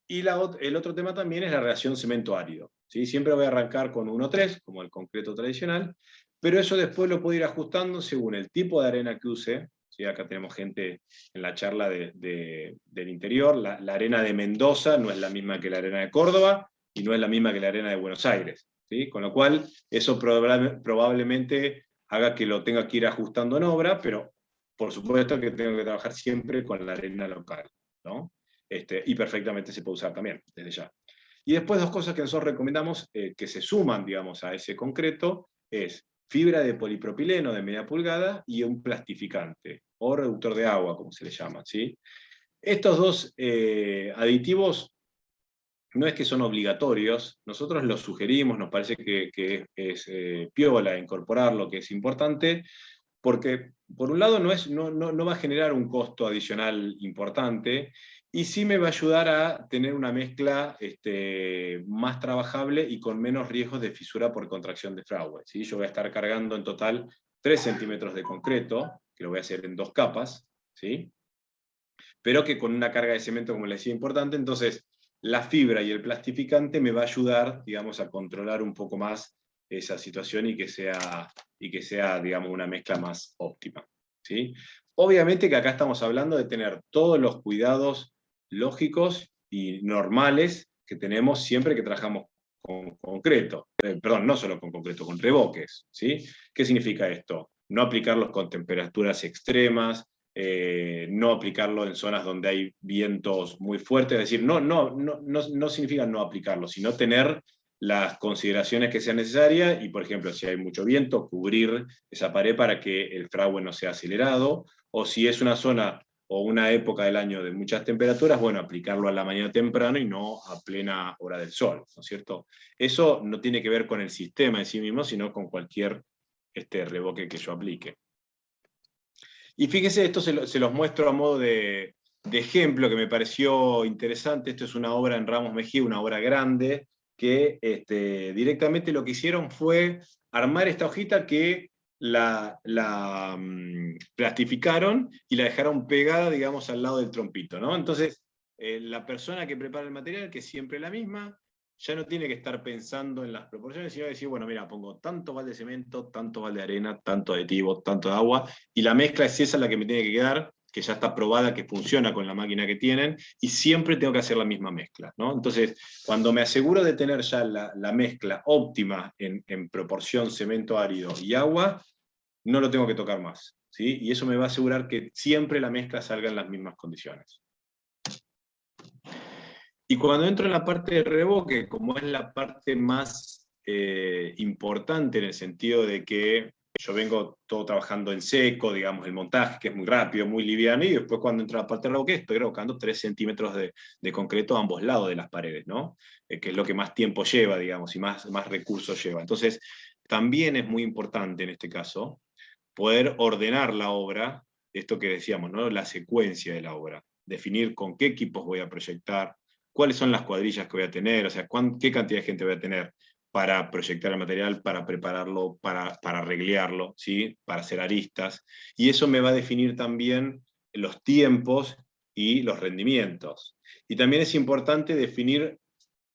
Y el otro tema también es la relación cemento-árido, ¿sí? Siempre voy a arrancar con 1,3, como el concreto tradicional, pero eso después lo puedo ir ajustando según el tipo de arena que use, ¿sí? Acá tenemos gente en la charla del interior. La arena de Mendoza no es la misma que la arena de Córdoba, y no es la misma que la arena de Buenos Aires, ¿sí? Con lo cual, eso probablemente haga que lo tenga que ir ajustando en obra, pero por supuesto que tengo que trabajar siempre con la arena local, ¿no? Y perfectamente se puede usar también, desde ya. Y después dos cosas que nosotros recomendamos que se suman, digamos, a ese concreto, es fibra de polipropileno de media pulgada y un plastificante, o reductor de agua, como se le llama, ¿sí? Estos dos aditivos no es que son obligatorios, nosotros los sugerimos, nos parece que es piola incorporarlo, que es importante, porque por un lado no va a generar un costo adicional importante, y sí me va a ayudar a tener una mezcla más trabajable y con menos riesgos de fisura por contracción de fragua, ¿sí? Yo voy a estar cargando en total 3 centímetros de concreto, que lo voy a hacer en 2 capas, ¿sí? Pero que con una carga de cemento, como les decía, importante. Entonces la fibra y el plastificante me va a ayudar, digamos, a controlar un poco más esa situación y que sea digamos, una mezcla más óptima, ¿sí? Obviamente que acá estamos hablando de tener todos los cuidados lógicos y normales que tenemos siempre que trabajamos con concreto. Perdón, no solo con concreto, con revoques, ¿sí? ¿Qué significa esto? No aplicarlos con temperaturas extremas, no aplicarlo en zonas donde hay vientos muy fuertes, es decir, no significa no aplicarlo, sino tener las consideraciones que sean necesarias y, por ejemplo, si hay mucho viento, cubrir esa pared para que el fragua no sea acelerado, o si es una zona o una época del año de muchas temperaturas, bueno, aplicarlo a la mañana temprano y no a plena hora del sol, ¿no es cierto? Eso no tiene que ver con el sistema en sí mismo, sino con cualquier revoque que yo aplique. Y fíjense, esto se los muestro a modo de ejemplo que me pareció interesante. Esto es una obra en Ramos Mejía, una obra grande, que directamente lo que hicieron fue armar esta hojita que la plastificaron y la dejaron pegada, digamos, al lado del trompito, ¿no? Entonces, la persona que prepara el material, que es siempre la misma, ya no tiene que estar pensando en las proporciones, sino decir, bueno, mira, pongo tanto balde de cemento, tanto balde de arena, tanto aditivo, tanto de agua, y la mezcla es esa la que me tiene que quedar, que ya está probada, que funciona con la máquina que tienen, y siempre tengo que hacer la misma mezcla, ¿no? Entonces, cuando me aseguro de tener ya la mezcla óptima en proporción cemento árido y agua, no lo tengo que tocar más, ¿sí? Y eso me va a asegurar que siempre la mezcla salga en las mismas condiciones. Y cuando entro en la parte de revoque, como es la parte más importante en el sentido de que yo vengo todo trabajando en seco, digamos, el montaje, que es muy rápido, muy liviano, y después cuando entro a la parte de revoque estoy revocando 3 centímetros de concreto a ambos lados de las paredes, ¿no? Que es lo que más tiempo lleva, digamos, y más recursos lleva. Entonces, también es muy importante en este caso poder ordenar la obra, esto que decíamos, ¿no? La secuencia de la obra, definir con qué equipos voy a proyectar, cuáles son las cuadrillas que voy a tener, o sea, qué cantidad de gente voy a tener para proyectar el material, para prepararlo, para arreglarlo, ¿sí? Para hacer aristas. Y eso me va a definir también los tiempos y los rendimientos. Y también es importante definir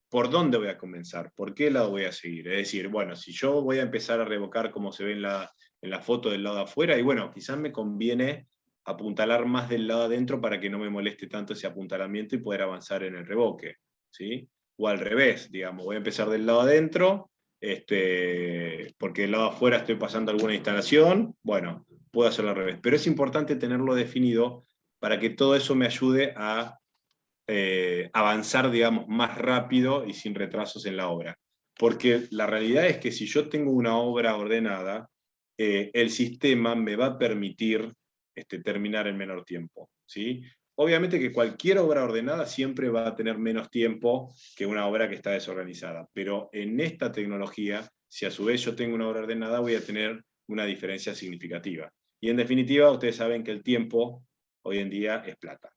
por dónde voy a comenzar, por qué lado voy a seguir. Es decir, bueno, si yo voy a empezar a revocar como se ve en la foto del lado de afuera, y bueno, quizás me conviene apuntalar más del lado adentro para que no me moleste tanto ese apuntalamiento y poder avanzar en el revoque, ¿sí? O al revés, digamos, voy a empezar del lado adentro, porque del lado afuera estoy pasando alguna instalación, bueno, puedo hacerlo al revés. Pero es importante tenerlo definido para que todo eso me ayude a avanzar, digamos, más rápido y sin retrasos en la obra. Porque la realidad es que si yo tengo una obra ordenada, el sistema me va a permitir terminar en menor tiempo, ¿sí? Obviamente que cualquier obra ordenada siempre va a tener menos tiempo que una obra que está desorganizada, pero en esta tecnología, si a su vez yo tengo una obra ordenada, voy a tener una diferencia significativa. Y en definitiva, ustedes saben que el tiempo hoy en día es plata.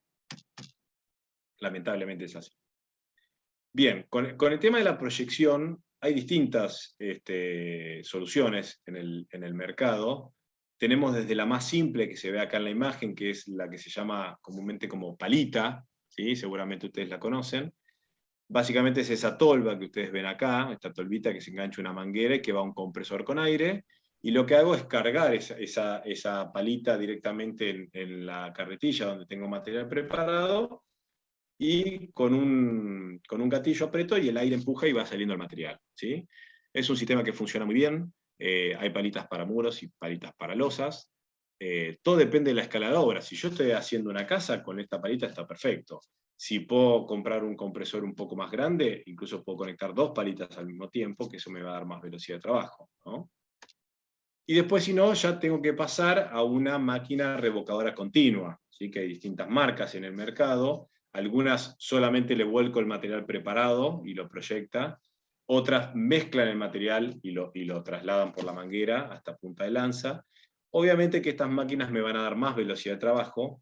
Lamentablemente es así. Bien, con el tema de la proyección, hay distintas soluciones en el mercado. Tenemos desde la más simple, que se ve acá en la imagen, que es la que se llama comúnmente como palita, ¿sí? Seguramente ustedes la conocen. Básicamente es esa tolva que ustedes ven acá, esta tolvita que se engancha una manguera y que va a un compresor con aire, y lo que hago es cargar esa palita directamente en la carretilla donde tengo material preparado, y con un gatillo aprieto y el aire empuja y va saliendo el material, ¿sí? Es un sistema que funciona muy bien, hay palitas para muros y palitas para losas, todo depende de la escala de obra. Si yo estoy haciendo una casa, con esta palita está perfecto. Si puedo comprar un compresor un poco más grande, incluso puedo conectar 2 palitas al mismo tiempo, que eso me va a dar más velocidad de trabajo, ¿no? Y después, si no, ya tengo que pasar a una máquina revocadora continua, ¿sí? Que hay distintas marcas en el mercado. Algunas solamente le vuelco el material preparado y lo proyecta. Otras mezclan el material y lo trasladan por la manguera hasta punta de lanza. Obviamente que estas máquinas me van a dar más velocidad de trabajo,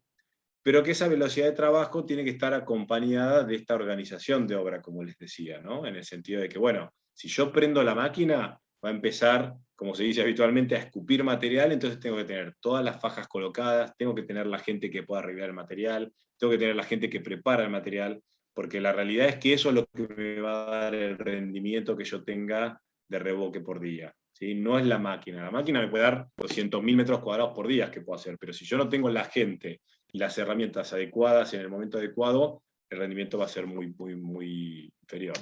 pero que esa velocidad de trabajo tiene que estar acompañada de esta organización de obra, como les decía, ¿no? En el sentido de que, bueno, si yo prendo la máquina, va a empezar, como se dice habitualmente, a escupir material, entonces tengo que tener todas las fajas colocadas, tengo que tener la gente que pueda arreglar el material, tengo que tener la gente que prepara el material, porque la realidad es que eso es lo que me va a dar el rendimiento que yo tenga de revoque por día. ¿sí? No es la máquina me puede dar 200.000 metros cuadrados por día que puedo hacer, pero si yo no tengo la gente y las herramientas adecuadas en el momento adecuado, el rendimiento va a ser muy, muy, muy inferior.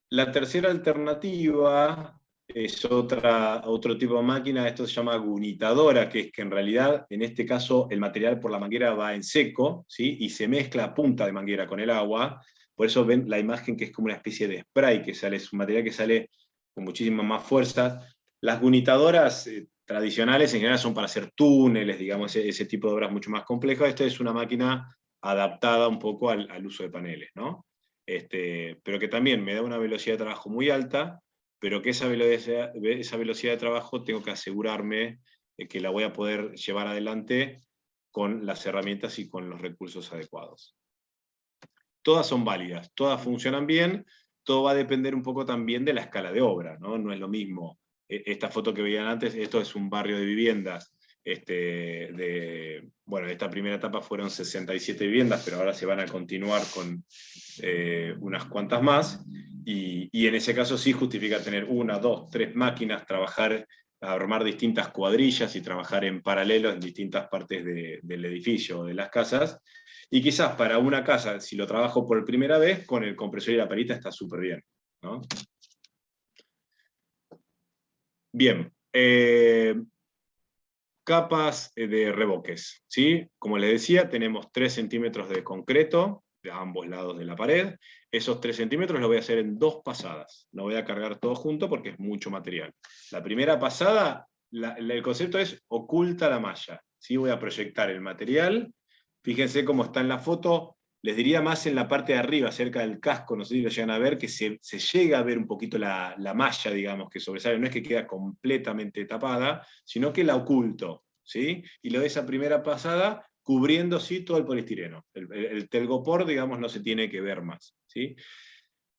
La tercera alternativa es otro tipo de máquina, esto se llama gunitadora, que es que en realidad, en este caso, el material por la manguera va en seco, ¿sí? Y se mezcla a punta de manguera con el agua. Por eso ven la imagen que es como una especie de spray, que sale, es un material que sale con muchísima más fuerza. Las gunitadoras tradicionales en general son para hacer túneles, digamos, ese tipo de obras mucho más complejas. Esta es una máquina adaptada un poco al uso de paneles, ¿no? Pero que también me da una velocidad de trabajo muy alta, pero que esa velocidad de trabajo tengo que asegurarme que la voy a poder llevar adelante con las herramientas y con los recursos adecuados. Todas son válidas, todas funcionan bien, todo va a depender un poco también de la escala de obra, ¿no? No es lo mismo. Esta foto que veían antes, esto es un barrio de viviendas. Bueno, esta primera etapa fueron 67 viviendas, pero ahora se van a continuar con unas cuantas más, y en ese caso sí justifica tener 1, 2, 3 máquinas, trabajar, armar distintas cuadrillas y trabajar en paralelo en distintas partes del edificio o de las casas, y quizás para una casa, si lo trabajo por primera vez, con el compresor y la perita está súper bien, ¿no? Bien, capas de revoques, ¿sí? Como les decía, tenemos 3 centímetros de concreto de ambos lados de la pared. Esos 3 centímetros los voy a hacer en 2 pasadas. No voy a cargar todo junto porque es mucho material. La primera pasada, el concepto es oculta la malla, ¿sí? Voy a proyectar el material. Fíjense cómo está en la foto. Les diría más en la parte de arriba, cerca del casco, no sé si lo llegan a ver, que se llega a ver un poquito la malla, digamos, que sobresale. No es que queda completamente tapada, sino que la oculto, ¿sí? Y lo de esa primera pasada cubriendo, sí, todo el poliestireno. El telgopor, digamos, no se tiene que ver más, ¿sí?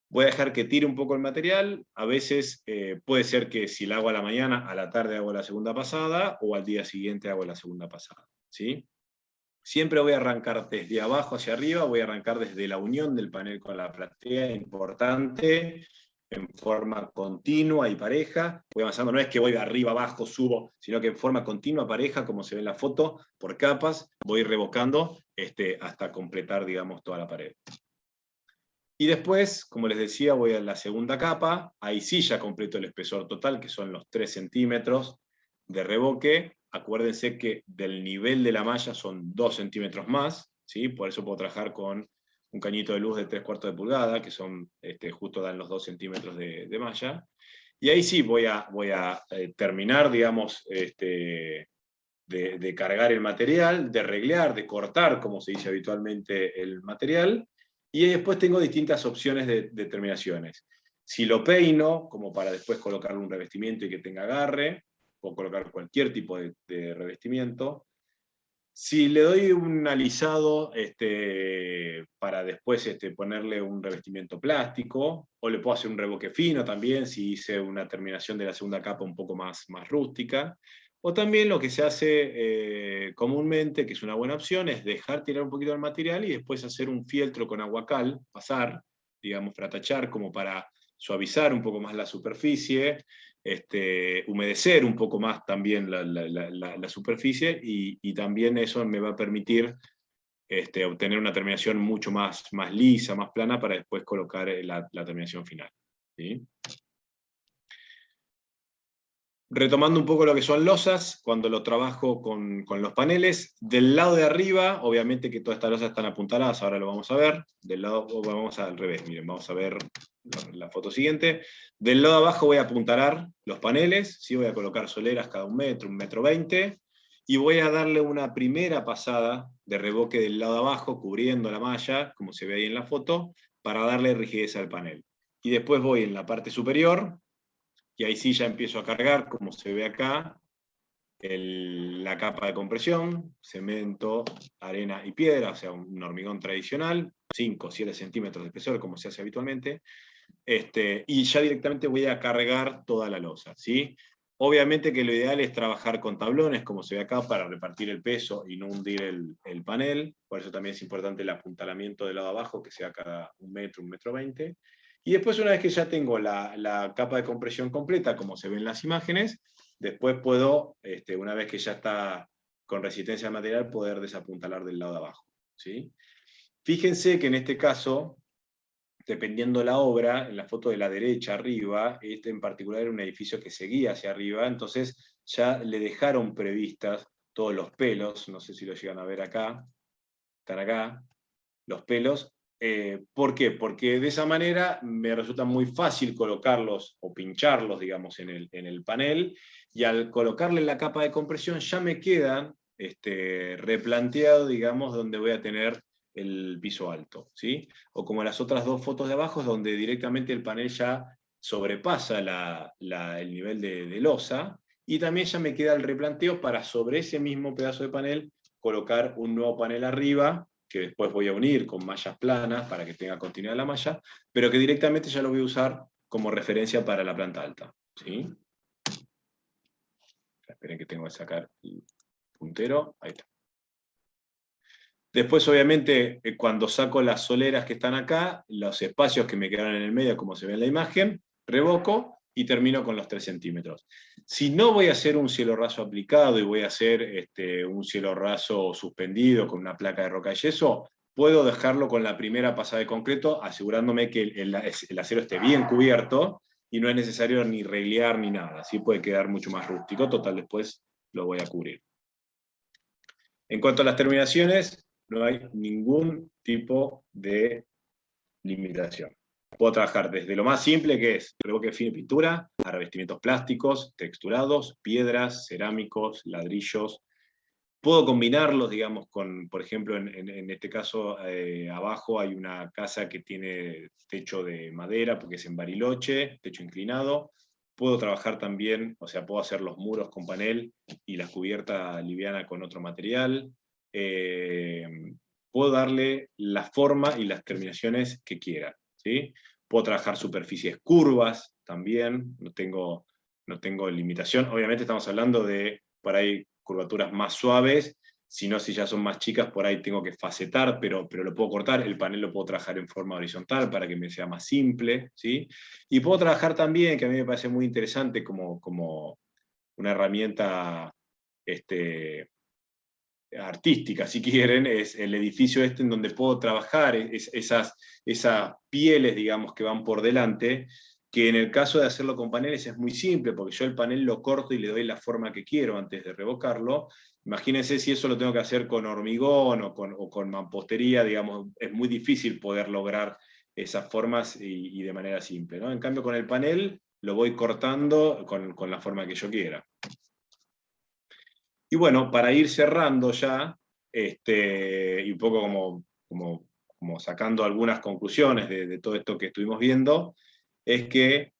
Voy a dejar que tire un poco el material. A veces puede ser que si la hago a la mañana, a la tarde hago la segunda pasada, o al día siguiente hago la segunda pasada, ¿sí? Siempre voy a arrancar desde abajo hacia arriba, voy a arrancar desde la unión del panel con la platea, importante, en forma continua y pareja. Voy avanzando, no es que voy de arriba, abajo, subo, sino que en forma continua, pareja, como se ve en la foto, por capas, voy revocando hasta completar, digamos, toda la pared. Y después, como les decía, voy a la segunda capa, ahí sí ya completo el espesor total, que son los 3 centímetros de revoque. Acuérdense que del nivel de la malla son 2 centímetros más, ¿sí? Por eso puedo trabajar con un cañito de luz de 3/4 de pulgada, que son, justo dan los 2 centímetros de malla. Y ahí sí voy a terminar, digamos, de cargar el material, de reglear, de cortar, como se dice habitualmente, el material. Y después tengo distintas opciones de terminaciones. Si lo peino, como para después colocarle un revestimiento y que tenga agarre, puedo colocar cualquier tipo de revestimiento. Si le doy un alisado para después ponerle un revestimiento plástico, o le puedo hacer un revoque fino también, si hice una terminación de la segunda capa un poco más rústica. O también lo que se hace comúnmente, que es una buena opción, es dejar tirar un poquito el material y después hacer un fieltro con agua cal, pasar, digamos, fratachar, como para suavizar un poco más la superficie, humedecer un poco más también la superficie, y también eso me va a permitir obtener una terminación mucho más lisa, más plana, para después colocar la terminación final, ¿sí? Retomando un poco lo que son losas, cuando lo trabajo con los paneles, del lado de arriba, obviamente que todas estas losas están apuntaladas, ahora lo vamos a ver, del lado, vamos al revés, miren, vamos a ver la foto siguiente. Del lado de abajo voy a apuntalar los paneles, ¿sí? Voy a colocar soleras cada 1 metro, 1,20 m, y voy a darle una primera pasada de revoque del lado de abajo, cubriendo la malla, como se ve ahí en la foto, para darle rigidez al panel. Y después voy en la parte superior, y ahí sí ya empiezo a cargar, como se ve acá, la capa de compresión, cemento, arena y piedra, o sea, un hormigón tradicional, 5 o 7 centímetros de espesor, como se hace habitualmente, y ya directamente voy a cargar toda la losa, ¿sí? Obviamente que lo ideal es trabajar con tablones, como se ve acá, para repartir el peso y no hundir el panel. Por eso también es importante el apuntalamiento del lado abajo, que sea cada 1 metro, 1,20 m. Y después, una vez que ya tengo la capa de compresión completa, como se ven en las imágenes, después puedo, una vez que ya está con resistencia al material, poder desapuntalar del lado de abajo, ¿sí? Fíjense que en este caso, dependiendo la obra, en la foto de la derecha arriba, este en particular era un edificio que seguía hacia arriba, entonces ya le dejaron previstas todos los pelos, no sé si lo llegan a ver acá, están acá, los pelos. ¿Por qué? Porque de esa manera me resulta muy fácil colocarlos o pincharlos, digamos, en el panel, y al colocarle la capa de compresión ya me quedan replanteado, digamos, donde voy a tener el piso alto, ¿sí? O como las otras dos fotos de abajo, donde directamente el panel ya sobrepasa el nivel de losa, y también ya me queda el replanteo para sobre ese mismo pedazo de panel colocar un nuevo panel arriba, que después voy a unir con mallas planas para que tenga continuidad la malla, pero que directamente ya lo voy a usar como referencia para la planta alta, ¿sí? Esperen que tengo que sacar el puntero, ahí está. Después, obviamente, cuando saco las soleras que están acá, los espacios que me quedaron en el medio, como se ve en la imagen, revoco y termino con los 3 centímetros. Si no voy a hacer un cielo raso aplicado y voy a hacer un cielo raso suspendido con una placa de roca y yeso, puedo dejarlo con la primera pasada de concreto, asegurándome que el acero esté bien cubierto y no es necesario ni reglear ni nada. Así puede quedar mucho más rústico. Total, después lo voy a cubrir. En cuanto a las terminaciones, no hay ningún tipo de limitación. Puedo trabajar desde lo más simple, que es revoque fino y pintura, a revestimientos plásticos, texturados, piedras, cerámicos, ladrillos. Puedo combinarlos, digamos, con, por ejemplo, en este caso, abajo hay una casa que tiene techo de madera, porque es en Bariloche, techo inclinado. Puedo trabajar también, o sea, puedo hacer los muros con panel y la cubierta liviana con otro material. Eh, Puedo darle la forma y las terminaciones que quiera, ¿sí? Puedo trabajar superficies curvas también, no tengo limitación. Obviamente estamos hablando de, por ahí, curvaturas más suaves, si no, si ya son más chicas, por ahí tengo que facetar, pero lo puedo cortar, el panel lo puedo trabajar en forma horizontal para que me sea más simple, ¿sí? Y puedo trabajar también, que a mí me parece muy interesante como una herramienta artística, si quieren, es el edificio en donde puedo trabajar esas pieles, digamos, que van por delante, que en el caso de hacerlo con paneles es muy simple, porque yo el panel lo corto y le doy la forma que quiero antes de revocarlo. Imagínense si eso lo tengo que hacer con hormigón o con mampostería, digamos, es muy difícil poder lograr esas formas y de manera simple, ¿no? En cambio, con el panel lo voy cortando con la forma que yo quiera. Y bueno, para ir cerrando ya, y un poco como sacando algunas conclusiones de todo esto que estuvimos viendo, es que,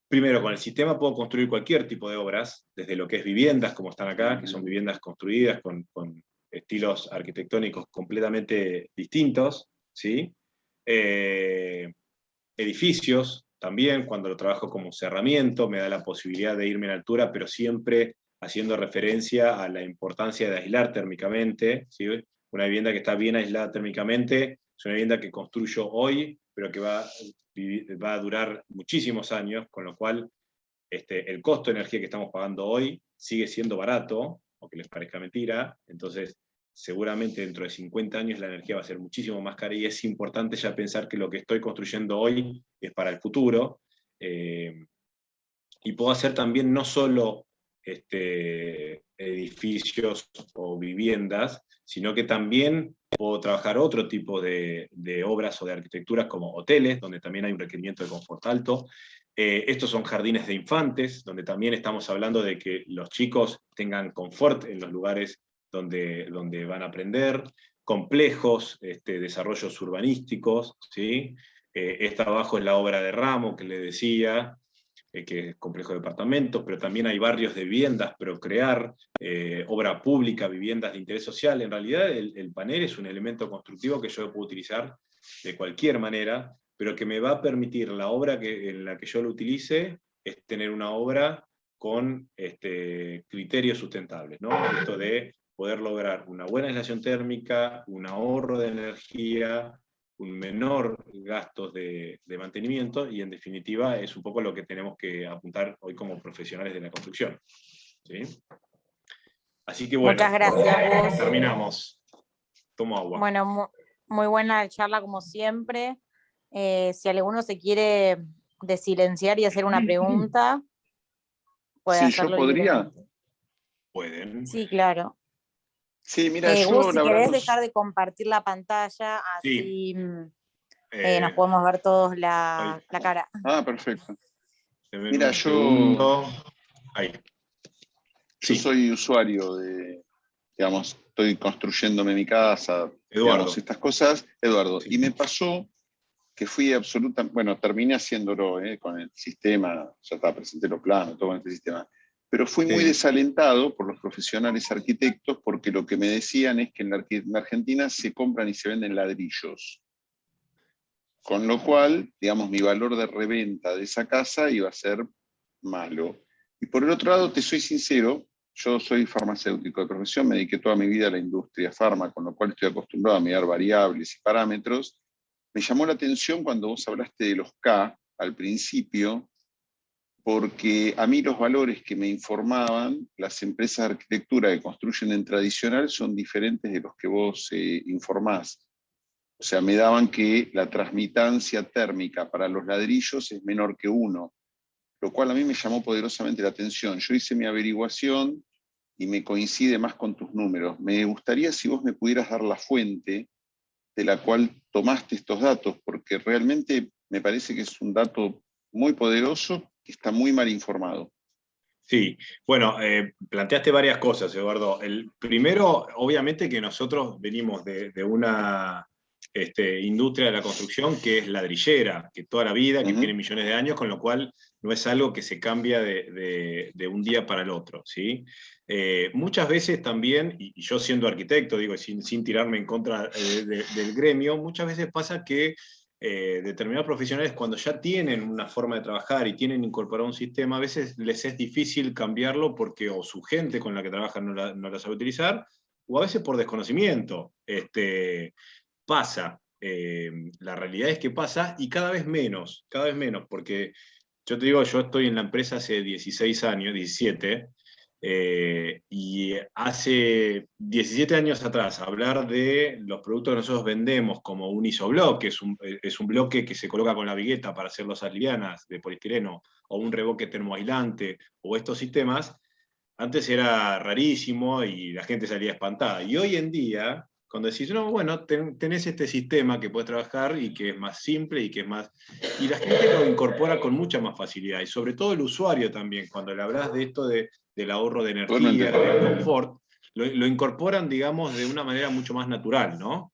primero, con el sistema puedo construir cualquier tipo de obras, desde lo que es viviendas, como están acá, que son viviendas construidas con estilos arquitectónicos completamente distintos, ¿sí? Edificios también, cuando lo trabajo como cerramiento, me da la posibilidad de irme en altura, pero siempre haciendo referencia a la importancia de aislar térmicamente, ¿sí? Una vivienda que está bien aislada térmicamente es una vivienda que construyo hoy, pero que va a durar muchísimos años, con lo cual el costo de energía que estamos pagando hoy sigue siendo barato, aunque les parezca mentira, entonces seguramente dentro de 50 años la energía va a ser muchísimo más cara y es importante ya pensar que lo que estoy construyendo hoy es para el futuro. Y puedo hacer también no solo edificios o viviendas, sino que también puedo trabajar otro tipo de obras o de arquitecturas como hoteles, donde también hay un requerimiento de confort alto. Estos son jardines de infantes, donde también estamos hablando de que los chicos tengan confort en los lugares donde van a aprender, complejos, desarrollos urbanísticos, ¿sí? Esta abajo es la obra de Ramo, que le decía, que es complejo de departamentos, pero también hay barrios de viviendas, Procrear, obra pública, viviendas de interés social. En realidad el panel es un elemento constructivo que yo puedo utilizar de cualquier manera, pero que me va a permitir la obra en la que yo lo utilice es tener una obra con criterios sustentables, ¿no? Esto de poder lograr una buena aislación térmica, un ahorro de energía, un menor gastos de mantenimiento, y en definitiva es un poco lo que tenemos que apuntar hoy como profesionales de la construcción. ¿Sí? Así que bueno, muchas gracias, vos. terminamos. Tomo agua. Bueno, muy buena charla como siempre. Si alguno se quiere desilenciar y hacer una pregunta, puede Sí, yo hacerlo podría. libremente. Pueden. Sí, claro. Sí, mira, yo Vos, si la verdad querés no. dejar de compartir la pantalla, Sí. así nos podemos ver todos la cara. Ah, perfecto. Mira, Mira, un segundo. Ahí. Yo Sí. soy usuario digamos, estoy construyéndome mi casa, Eduardo. digamos, estas cosas, Eduardo. Sí. Y me pasó que fui bueno, terminé haciéndolo con el sistema, ya está, presenté los planos, todo con este sistema, pero fui muy desalentado por los profesionales arquitectos porque lo que me decían es que en la Argentina se compran y se venden ladrillos. Con lo cual, digamos, mi valor de reventa de esa casa iba a ser malo. Y por el otro lado, te soy sincero, yo soy farmacéutico de profesión, me dediqué toda mi vida a la industria farma, con lo cual estoy acostumbrado a mirar variables y parámetros. Me llamó la atención cuando vos hablaste de los K al principio, porque a mí los valores que me informaban las empresas de arquitectura que construyen en tradicional son diferentes de los que vos informás. O sea, me daban que la transmitancia térmica para los ladrillos es menor que 1, lo cual a mí me llamó poderosamente la atención. Yo hice mi averiguación y me coincide más con tus números. Me gustaría si vos me pudieras dar la fuente de la cual tomaste estos datos, porque realmente me parece que es un dato muy poderoso que está muy mal informado. Sí, bueno, planteaste varias cosas, Eduardo. El primero, obviamente que nosotros venimos de una industria de la construcción que es ladrillera, que toda la vida, que tiene millones de años, con lo cual no es algo que se cambia de un día para el otro, ¿sí? Muchas veces también, y yo siendo arquitecto, digo, sin tirarme en contra del gremio, muchas veces pasa que determinados profesionales, cuando ya tienen una forma de trabajar y tienen incorporado un sistema, a veces les es difícil cambiarlo porque o su gente con la que trabajan no la sabe utilizar, o a veces por desconocimiento. Pasa. La realidad es que pasa, y cada vez menos, porque yo te digo, yo estoy en la empresa hace 16 años, 17, y hace 17 años atrás, hablar de los productos que nosotros vendemos como un isoblock, que es un bloque que se coloca con la vigueta para hacer losas livianas de poliestireno, o un revoque termoaislante, o estos sistemas, antes era rarísimo y la gente salía espantada. Y hoy en día, cuando decís, no, bueno, tenés este sistema que puedes trabajar y que es más simple y que es más... Y la gente lo incorpora con mucha más facilidad, y sobre todo el usuario también, cuando le hablas de esto del ahorro de energía, del confort, lo incorporan, digamos, de una manera mucho más natural, ¿no?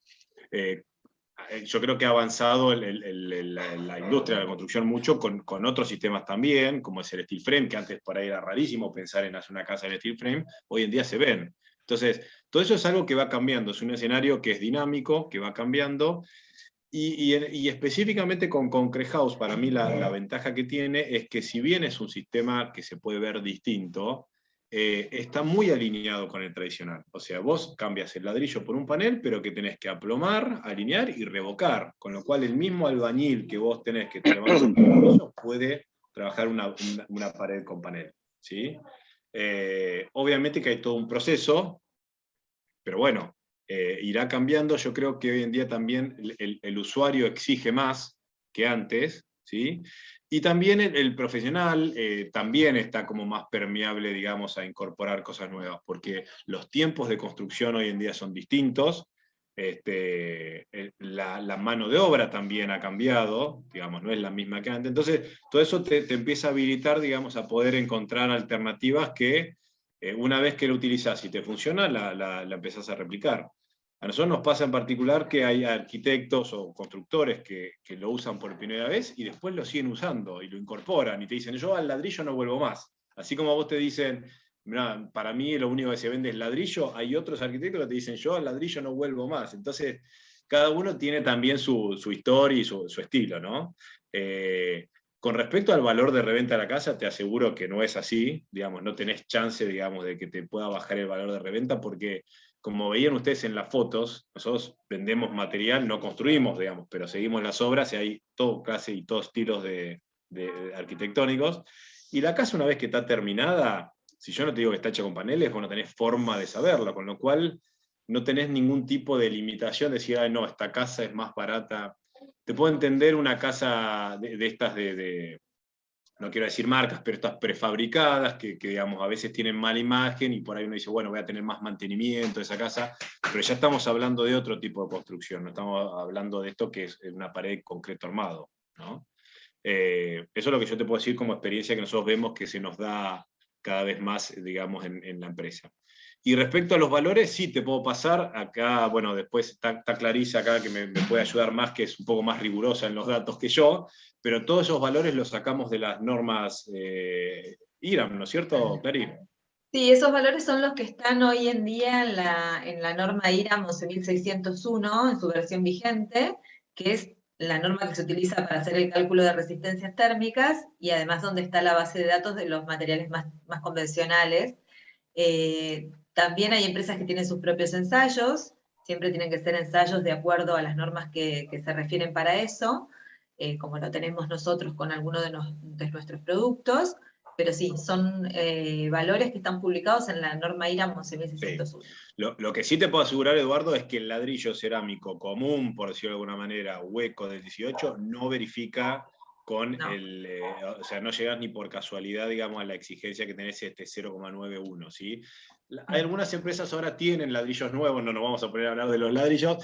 Yo creo que ha avanzado la industria de la construcción mucho con otros sistemas también, como es el steel frame, que antes por ahí era rarísimo pensar en hacer una casa en steel frame, hoy en día se ven. Entonces, todo eso es algo que va cambiando, es un escenario que es dinámico, que va cambiando, y específicamente con Concrete House, para mí la ventaja que tiene es que si bien es un sistema que se puede ver distinto, está muy alineado con el tradicional. O sea, vos cambias el ladrillo por un panel, pero que tenés que aplomar, alinear y revocar, con lo cual el mismo albañil que vos tenés que te levanta un ladrillo puede trabajar una pared con panel, ¿sí? Obviamente que hay todo un proceso, pero bueno, irá cambiando. Yo creo que hoy en día también el usuario exige más que antes, ¿sí? Y también el profesional también está como más permeable, digamos, a incorporar cosas nuevas, porque los tiempos de construcción hoy en día son distintos. La mano de obra también ha cambiado, digamos, no es la misma que antes. Entonces, todo eso te empieza a habilitar, digamos, a poder encontrar alternativas que una vez que lo utilizás y te funciona, la empezás a replicar. A nosotros nos pasa en particular que hay arquitectos o constructores que lo usan por primera vez y después lo siguen usando y lo incorporan y te dicen, yo al ladrillo no vuelvo más. Así como a vos te dicen, mirá, para mí lo único que se vende es ladrillo, hay otros arquitectos que te dicen, yo al ladrillo no vuelvo más. Entonces, cada uno tiene también su historia y su estilo, ¿no? Con respecto al valor de reventa de la casa, te aseguro que no es así, digamos, no tenés chance, digamos, de que te pueda bajar el valor de reventa, porque como veían ustedes en las fotos, nosotros vendemos material, no construimos, digamos, pero seguimos las obras y hay todo clase y todos estilos de arquitectónicos. Y la casa, una vez que está terminada, si yo no te digo que está hecha con paneles, vos no tenés forma de saberlo, con lo cual no tenés ningún tipo de limitación de decir, "Ay, no, esta casa es más barata". Te puedo entender una casa de estas no quiero decir marcas, pero estas prefabricadas, que digamos, a veces tienen mala imagen, y por ahí uno dice, bueno, voy a tener más mantenimiento de esa casa, pero ya estamos hablando de otro tipo de construcción, no estamos hablando de esto que es una pared de concreto armado, ¿no? Eso es lo que yo te puedo decir como experiencia que nosotros vemos que se nos da cada vez más, digamos, en la empresa. Y respecto a los valores, sí, te puedo pasar. Acá, bueno, después está Clarisa acá que me puede ayudar más, que es un poco más rigurosa en los datos que yo, pero todos esos valores los sacamos de las normas IRAM, ¿no es cierto, Clarín? Sí, esos valores son los que están hoy en día en la norma IRAM 11601, en su versión vigente, que es la norma que se utiliza para hacer el cálculo de resistencias térmicas, y además donde está la base de datos de los materiales más convencionales. También hay empresas que tienen sus propios ensayos, siempre tienen que ser ensayos de acuerdo a las normas que se refieren para eso, como lo tenemos nosotros con algunos de nuestros productos, pero sí, son valores que están publicados en la norma IRAM 11601. Sí. Lo que sí te puedo asegurar, Eduardo, es que el ladrillo cerámico común, por decirlo de alguna manera, hueco del 18, no verifica con No. o sea, no llegas ni por casualidad, digamos, a la exigencia que tenés 0,91, ¿sí? Hay algunas empresas ahora tienen ladrillos nuevos, no nos vamos a poner a hablar de los ladrillos,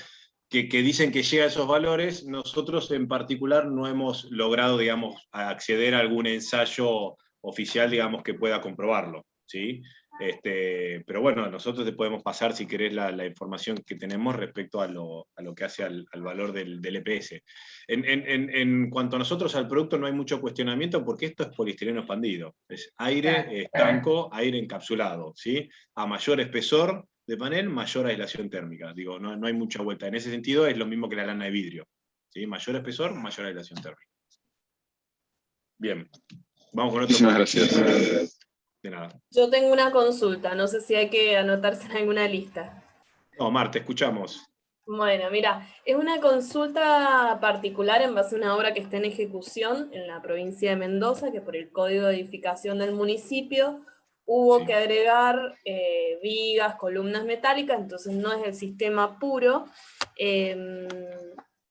que dicen que llega a esos valores. Nosotros en particular no hemos logrado, digamos, acceder a algún ensayo oficial, digamos, que pueda comprobarlo, ¿sí? Pero bueno, nosotros te podemos pasar, si querés, la información que tenemos respecto a lo que hace al valor del EPS. En cuanto a nosotros, al producto, no hay mucho cuestionamiento, porque esto es poliestireno expandido. Es aire estanco, aire encapsulado, ¿sí? A mayor espesor de panel, mayor aislación térmica. Digo, no hay mucha vuelta. En ese sentido es lo mismo que la lana de vidrio, ¿sí? Mayor espesor, mayor aislación térmica. Bien. Vamos con otro. Muchísimas gracias. De nada. Yo tengo una consulta, no sé si hay que anotarse en alguna lista. No, Mar, te escuchamos. Bueno, mira, es una consulta particular en base a una obra que está en ejecución en la provincia de Mendoza, que por el código de edificación del municipio hubo que agregar vigas, columnas metálicas, entonces no es el sistema puro.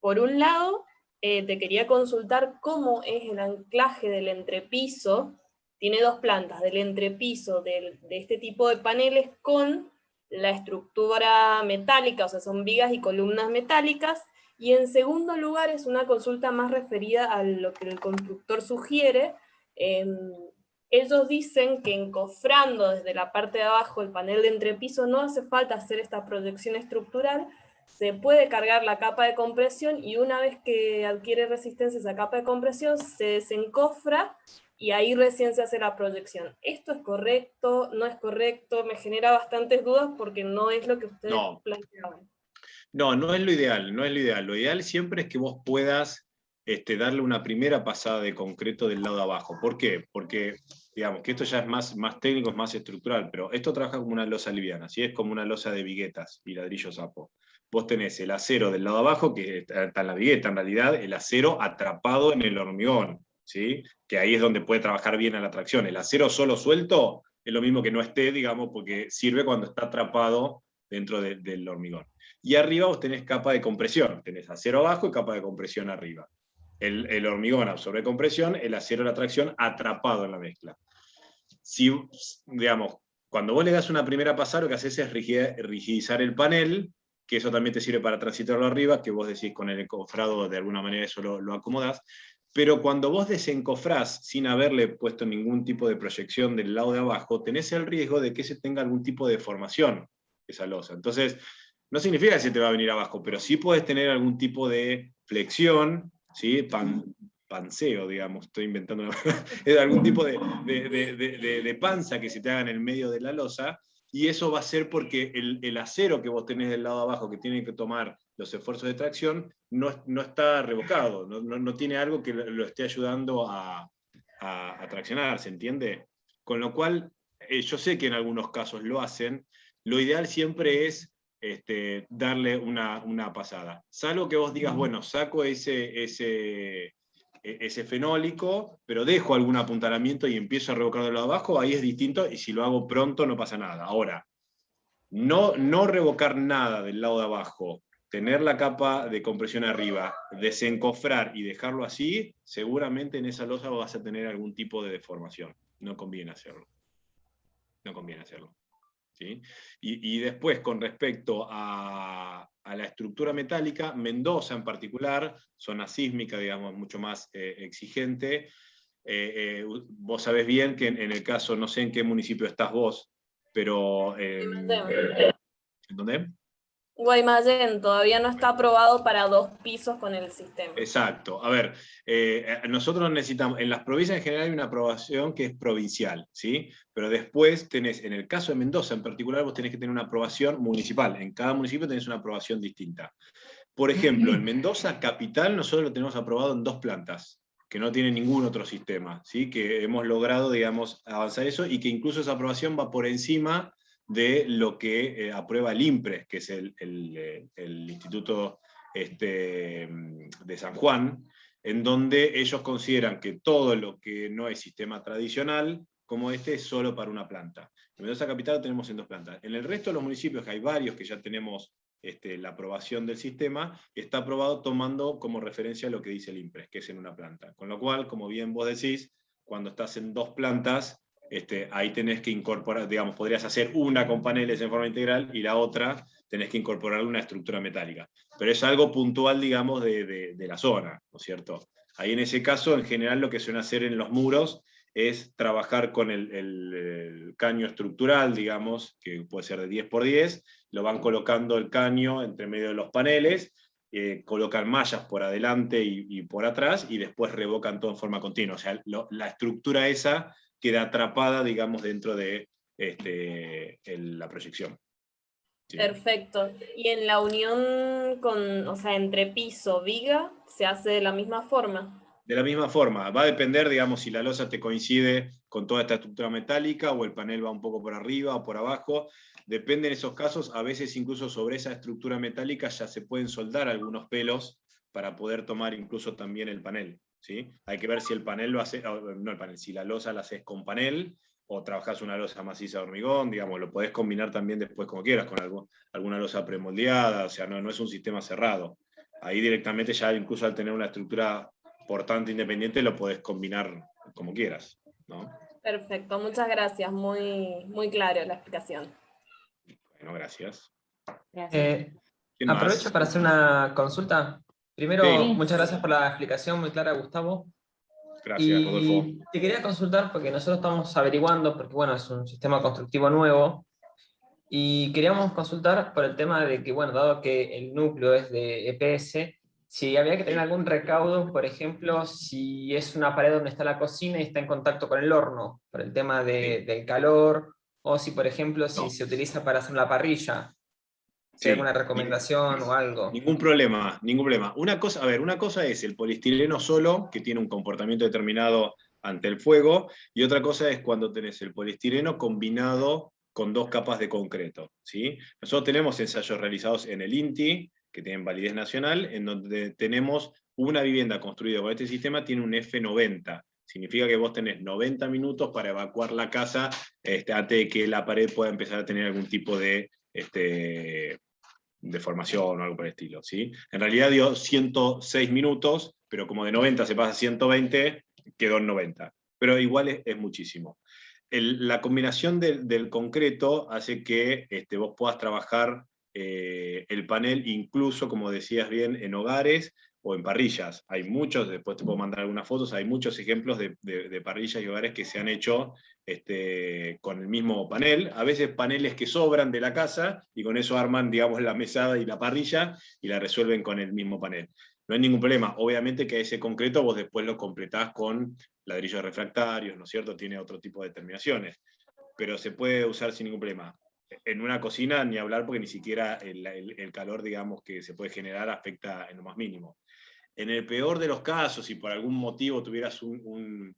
Por un lado, te quería consultar cómo es el anclaje del entrepiso. Tiene dos plantas, del entrepiso de este tipo de paneles con la estructura metálica, o sea, son vigas y columnas metálicas, y en segundo lugar es una consulta más referida a lo que el constructor sugiere. Ellos dicen que encofrando desde la parte de abajo el panel de entrepiso no hace falta hacer esta proyección estructural, se puede cargar la capa de compresión y una vez que adquiere resistencia esa capa de compresión se desencofra y ahí recién se hace la proyección. ¿Esto es correcto? ¿No es correcto? Me genera bastantes dudas porque no es lo que ustedes planteaban. No es lo ideal, no es lo ideal. Lo ideal siempre es que vos puedas darle una primera pasada de concreto del lado de abajo. ¿Por qué? Porque, digamos, que esto ya es más técnico, es más estructural, pero esto trabaja como una losa liviana, ¿sí? Es como una losa de viguetas y ladrillos sapo. Vos tenés el acero del lado de abajo, que está en la vigueta, en realidad, el acero atrapado en el hormigón, ¿sí? Que ahí es donde puede trabajar bien a la tracción. El acero solo suelto es lo mismo que no esté, digamos, porque sirve cuando está atrapado dentro del hormigón. Y arriba vos tenés capa de compresión, tenés acero abajo y capa de compresión arriba. El hormigón absorbe compresión, el acero la tracción atrapado en la mezcla. Si, digamos, cuando vos le das una primera pasada, lo que haces es rigidizar el panel, que eso también te sirve para transitarlo arriba, que vos decís con el encofrado de alguna manera eso lo acomodás. Pero cuando vos desencofrás sin haberle puesto ningún tipo de proyección del lado de abajo, tenés el riesgo de que se tenga algún tipo de deformación esa losa. Entonces, no significa que se te va a venir abajo, pero sí puedes tener algún tipo de flexión, ¿sí? Panseo, digamos, estoy inventando algún tipo de panza que se te haga en el medio de la losa, y eso va a ser porque el acero que vos tenés del lado de abajo, que tiene que tomar los esfuerzos de tracción, no está revocado, no tiene algo que lo esté ayudando a traccionar, ¿se entiende? Con lo cual, yo sé que en algunos casos lo hacen. Lo ideal siempre es darle una pasada. Salvo que vos digas, bueno, saco ese fenólico, pero dejo algún apuntalamiento y empiezo a revocar de lado abajo, ahí es distinto, y si lo hago pronto no pasa nada. Ahora, no revocar nada del lado de abajo, tener la capa de compresión arriba, desencofrar y dejarlo así, seguramente en esa losa vas a tener algún tipo de deformación. No conviene hacerlo. No conviene hacerlo. ¿Sí? Y después, con respecto a la estructura metálica, Mendoza en particular, zona sísmica, digamos, mucho más exigente. Vos sabés bien que en el caso, no sé en qué municipio estás vos, pero ¿en dónde? Guaymallén todavía no está aprobado para 2 pisos con el sistema. Exacto. A ver, nosotros necesitamos, en las provincias en general hay una aprobación que es provincial, ¿sí? Pero después tenés, en el caso de Mendoza en particular, vos tenés que tener una aprobación municipal. En cada municipio tenés una aprobación distinta. Por ejemplo, en Mendoza capital nosotros lo tenemos aprobado en 2 plantas, que no tiene ningún otro sistema, ¿sí? Que hemos logrado, digamos, avanzar eso y que incluso esa aprobación va por encima de lo que aprueba el INPRES, que es el Instituto de San Juan, en donde ellos consideran que todo lo que no es sistema tradicional, como este, es solo para una planta. En Mendoza capital lo tenemos en 2 plantas. En el resto de los municipios, que hay varios que ya tenemos la aprobación del sistema, está aprobado tomando como referencia lo que dice el INPRES, que es en una planta. Con lo cual, como bien vos decís, cuando estás en 2 plantas, ahí tenés que incorporar, digamos, podrías hacer una con paneles en forma integral y la otra tenés que incorporar una estructura metálica. Pero es algo puntual, digamos, de la zona, ¿no es cierto? Ahí en ese caso, en general, lo que suelen hacer en los muros es trabajar con el caño estructural, digamos, que puede ser de 10 por 10, lo van colocando el caño entre medio de los paneles, colocan mallas por adelante y por atrás, y después revocan todo en forma continua. O sea, la estructura esa queda atrapada, digamos, dentro de la proyección. ¿Sí? Perfecto. Y en la unión con, o sea, entre piso, viga, se hace de la misma forma. De la misma forma, va a depender, digamos, si la losa te coincide con toda esta estructura metálica o el panel va un poco por arriba o por abajo. Depende en esos casos, a veces incluso sobre esa estructura metálica ya se pueden soldar algunos pelos para poder tomar incluso también el panel. ¿Sí? Hay que ver si el panel lo hace, no el panel, si la losa la haces con panel o trabajás una losa maciza de hormigón, digamos, lo podés combinar también después como quieras, con alguna losa premoldeada, o sea, no es un sistema cerrado. Ahí directamente ya incluso al tener una estructura por tanto independiente lo podés combinar como quieras, ¿no? Perfecto, muchas gracias, muy claro la explicación. Bueno, gracias. Gracias. ¿Quién Aprovecho más? para hacer una consulta. Primero, Sí. muchas gracias por la explicación muy clara, Gustavo. Gracias, Rodolfo. Y te quería consultar porque nosotros estamos averiguando, porque bueno, es un sistema constructivo nuevo, y queríamos consultar por el tema de que, bueno, dado que el núcleo es de EPS, si había que tener algún recaudo, por ejemplo, si es una pared donde está la cocina y está en contacto con el horno, por el tema del calor, o si, por ejemplo, si se utiliza para hacer la parrilla, si hay alguna recomendación o algo. Ningún problema, ningún problema. Una cosa es el poliestireno solo, que tiene un comportamiento determinado ante el fuego, y otra cosa es cuando tenés el poliestireno combinado con 2 capas de concreto, ¿sí? Nosotros tenemos ensayos realizados en el INTI, que tienen validez nacional, en donde tenemos una vivienda construida con este sistema, tiene un F90. Significa que vos tenés 90 minutos para evacuar la casa antes de que la pared pueda empezar a tener algún tipo de deformación o algo por el estilo, ¿sí? En realidad dio 106 minutos, pero como de 90 se pasa a 120, quedó en 90. Pero igual es muchísimo. La combinación del concreto hace que vos puedas trabajar el panel incluso, como decías bien, en hogares o en parrillas. Hay muchos, después te puedo mandar algunas fotos, hay muchos ejemplos de parrillas y hogares que se han hecho con el mismo panel, a veces paneles que sobran de la casa y con eso arman, digamos, la mesada y la parrilla y la resuelven con el mismo panel. No hay ningún problema. Obviamente que ese concreto vos después lo completás con ladrillos refractarios, ¿no es cierto? Tiene otro tipo de terminaciones, pero se puede usar sin ningún problema. En una cocina ni hablar porque ni siquiera el calor, digamos, que se puede generar afecta en lo más mínimo. En el peor de los casos, si por algún motivo tuvieras un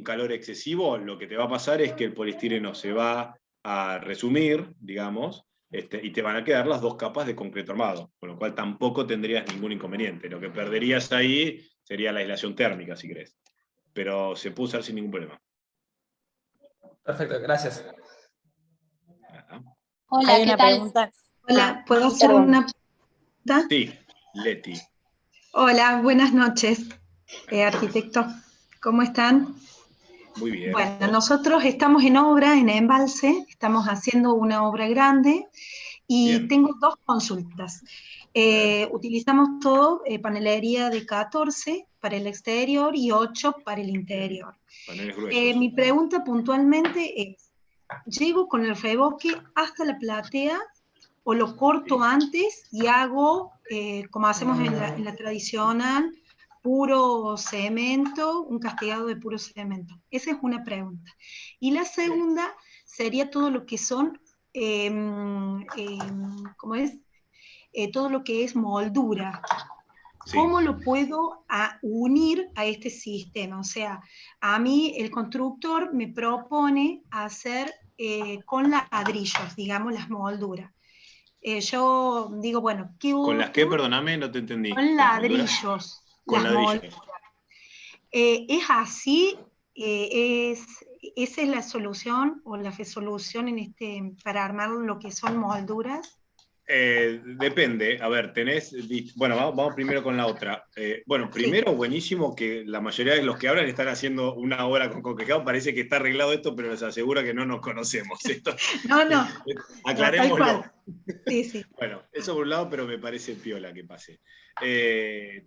calor excesivo, lo que te va a pasar es que el poliestireno se va a resumir, digamos, y te van a quedar las 2 capas de concreto armado, con lo cual tampoco tendrías ningún inconveniente. Lo que perderías ahí sería la aislación térmica, si querés. Pero se puede usar sin ningún problema. Perfecto, gracias. Hola, Hay ¿qué una tal? pregunta. Hola, ¿puedo hacer perdón. una pregunta? Sí, Leti. Hola, buenas noches, arquitecto. ¿Cómo están? Muy bien. Bueno, nosotros estamos en obra, en Embalse, estamos haciendo una obra grande y Bien. tengo 2 consultas. Utilizamos todo panelería de 14 para el exterior y 8 para el interior. Paneles gruesos. Mi pregunta puntualmente es, ¿llego con el revoque hasta la platea o lo corto antes y hago, como hacemos en la tradicional, puro cemento, un castigado de puro cemento? Esa es una pregunta. Y la segunda sería todo lo que son, ¿cómo es? Todo lo que es moldura. Sí. ¿Cómo lo puedo unir a este sistema? O sea, a mí el constructor me propone hacer con ladrillos, digamos, las molduras. Yo digo, bueno, ¿qué ¿Con las qué? otro? Perdóname, no te entendí. Con ladrillos. Con las ladrillos. molduras. ¿Es así? ¿Esa es la solución o la resolución para armar lo que son molduras? Depende, a ver, bueno, vamos primero con la otra. Bueno, primero, buenísimo que la mayoría de los que hablan están haciendo una obra con concretado, parece que está arreglado esto, pero les aseguro que no nos conocemos. Esto, No. aclarémoslo. No, tal cual. Sí. Bueno, eso por un lado, pero me parece piola que pase.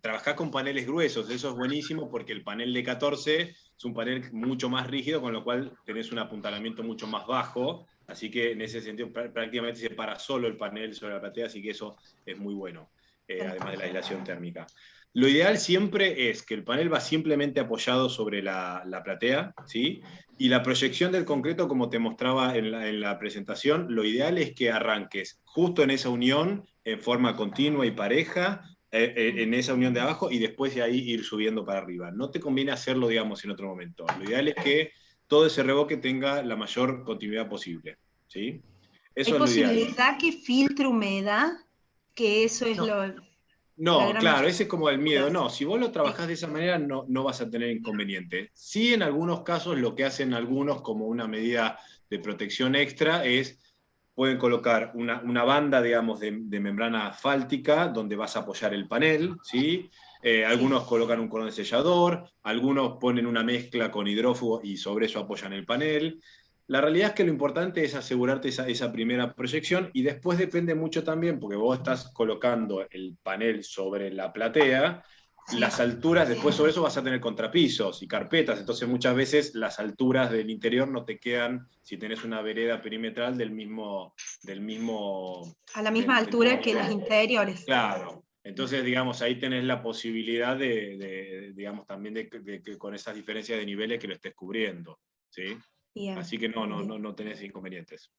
Trabajás con paneles gruesos, eso es buenísimo porque el panel de 14 es un panel mucho más rígido, con lo cual tenés un apuntalamiento mucho más bajo, así que en ese sentido prácticamente se para solo el panel sobre la platea, así que eso es muy bueno, además de la aislación térmica. Lo ideal siempre es que el panel va simplemente apoyado sobre la platea, ¿sí? Y la proyección del concreto, como te mostraba en la presentación, lo ideal es que arranques justo en esa unión, en forma continua y pareja, en esa unión de abajo, y después de ahí ir subiendo para arriba. No te conviene hacerlo, digamos, en otro momento. Lo ideal es que todo ese revoque tenga la mayor continuidad posible, ¿sí? Eso ¿Hay es lo ideal. posibilidad que filtre humedad? Que eso es No, claro, ese es como el miedo. Gracias. No, si vos lo trabajás de esa manera, no vas a tener inconveniente. Sí, en algunos casos, lo que hacen algunos como una medida de protección extra es, pueden colocar una banda, digamos, de membrana asfáltica donde vas a apoyar el panel, ¿sí? Algunos colocan un cordón sellador, algunos ponen una mezcla con hidrófugo y sobre eso apoyan el panel. La realidad es que lo importante es asegurarte esa primera proyección, y después depende mucho también, porque vos estás colocando el panel sobre la platea, las alturas, después sobre eso vas a tener contrapisos y carpetas, entonces muchas veces las alturas del interior no te quedan, si tenés una vereda perimetral del mismo a la misma altura que los interiores. Claro. Entonces, digamos, ahí tenés la posibilidad digamos, también de que con esas diferencias de niveles que lo estés cubriendo, ¿sí? Bien, así que no tenés inconvenientes.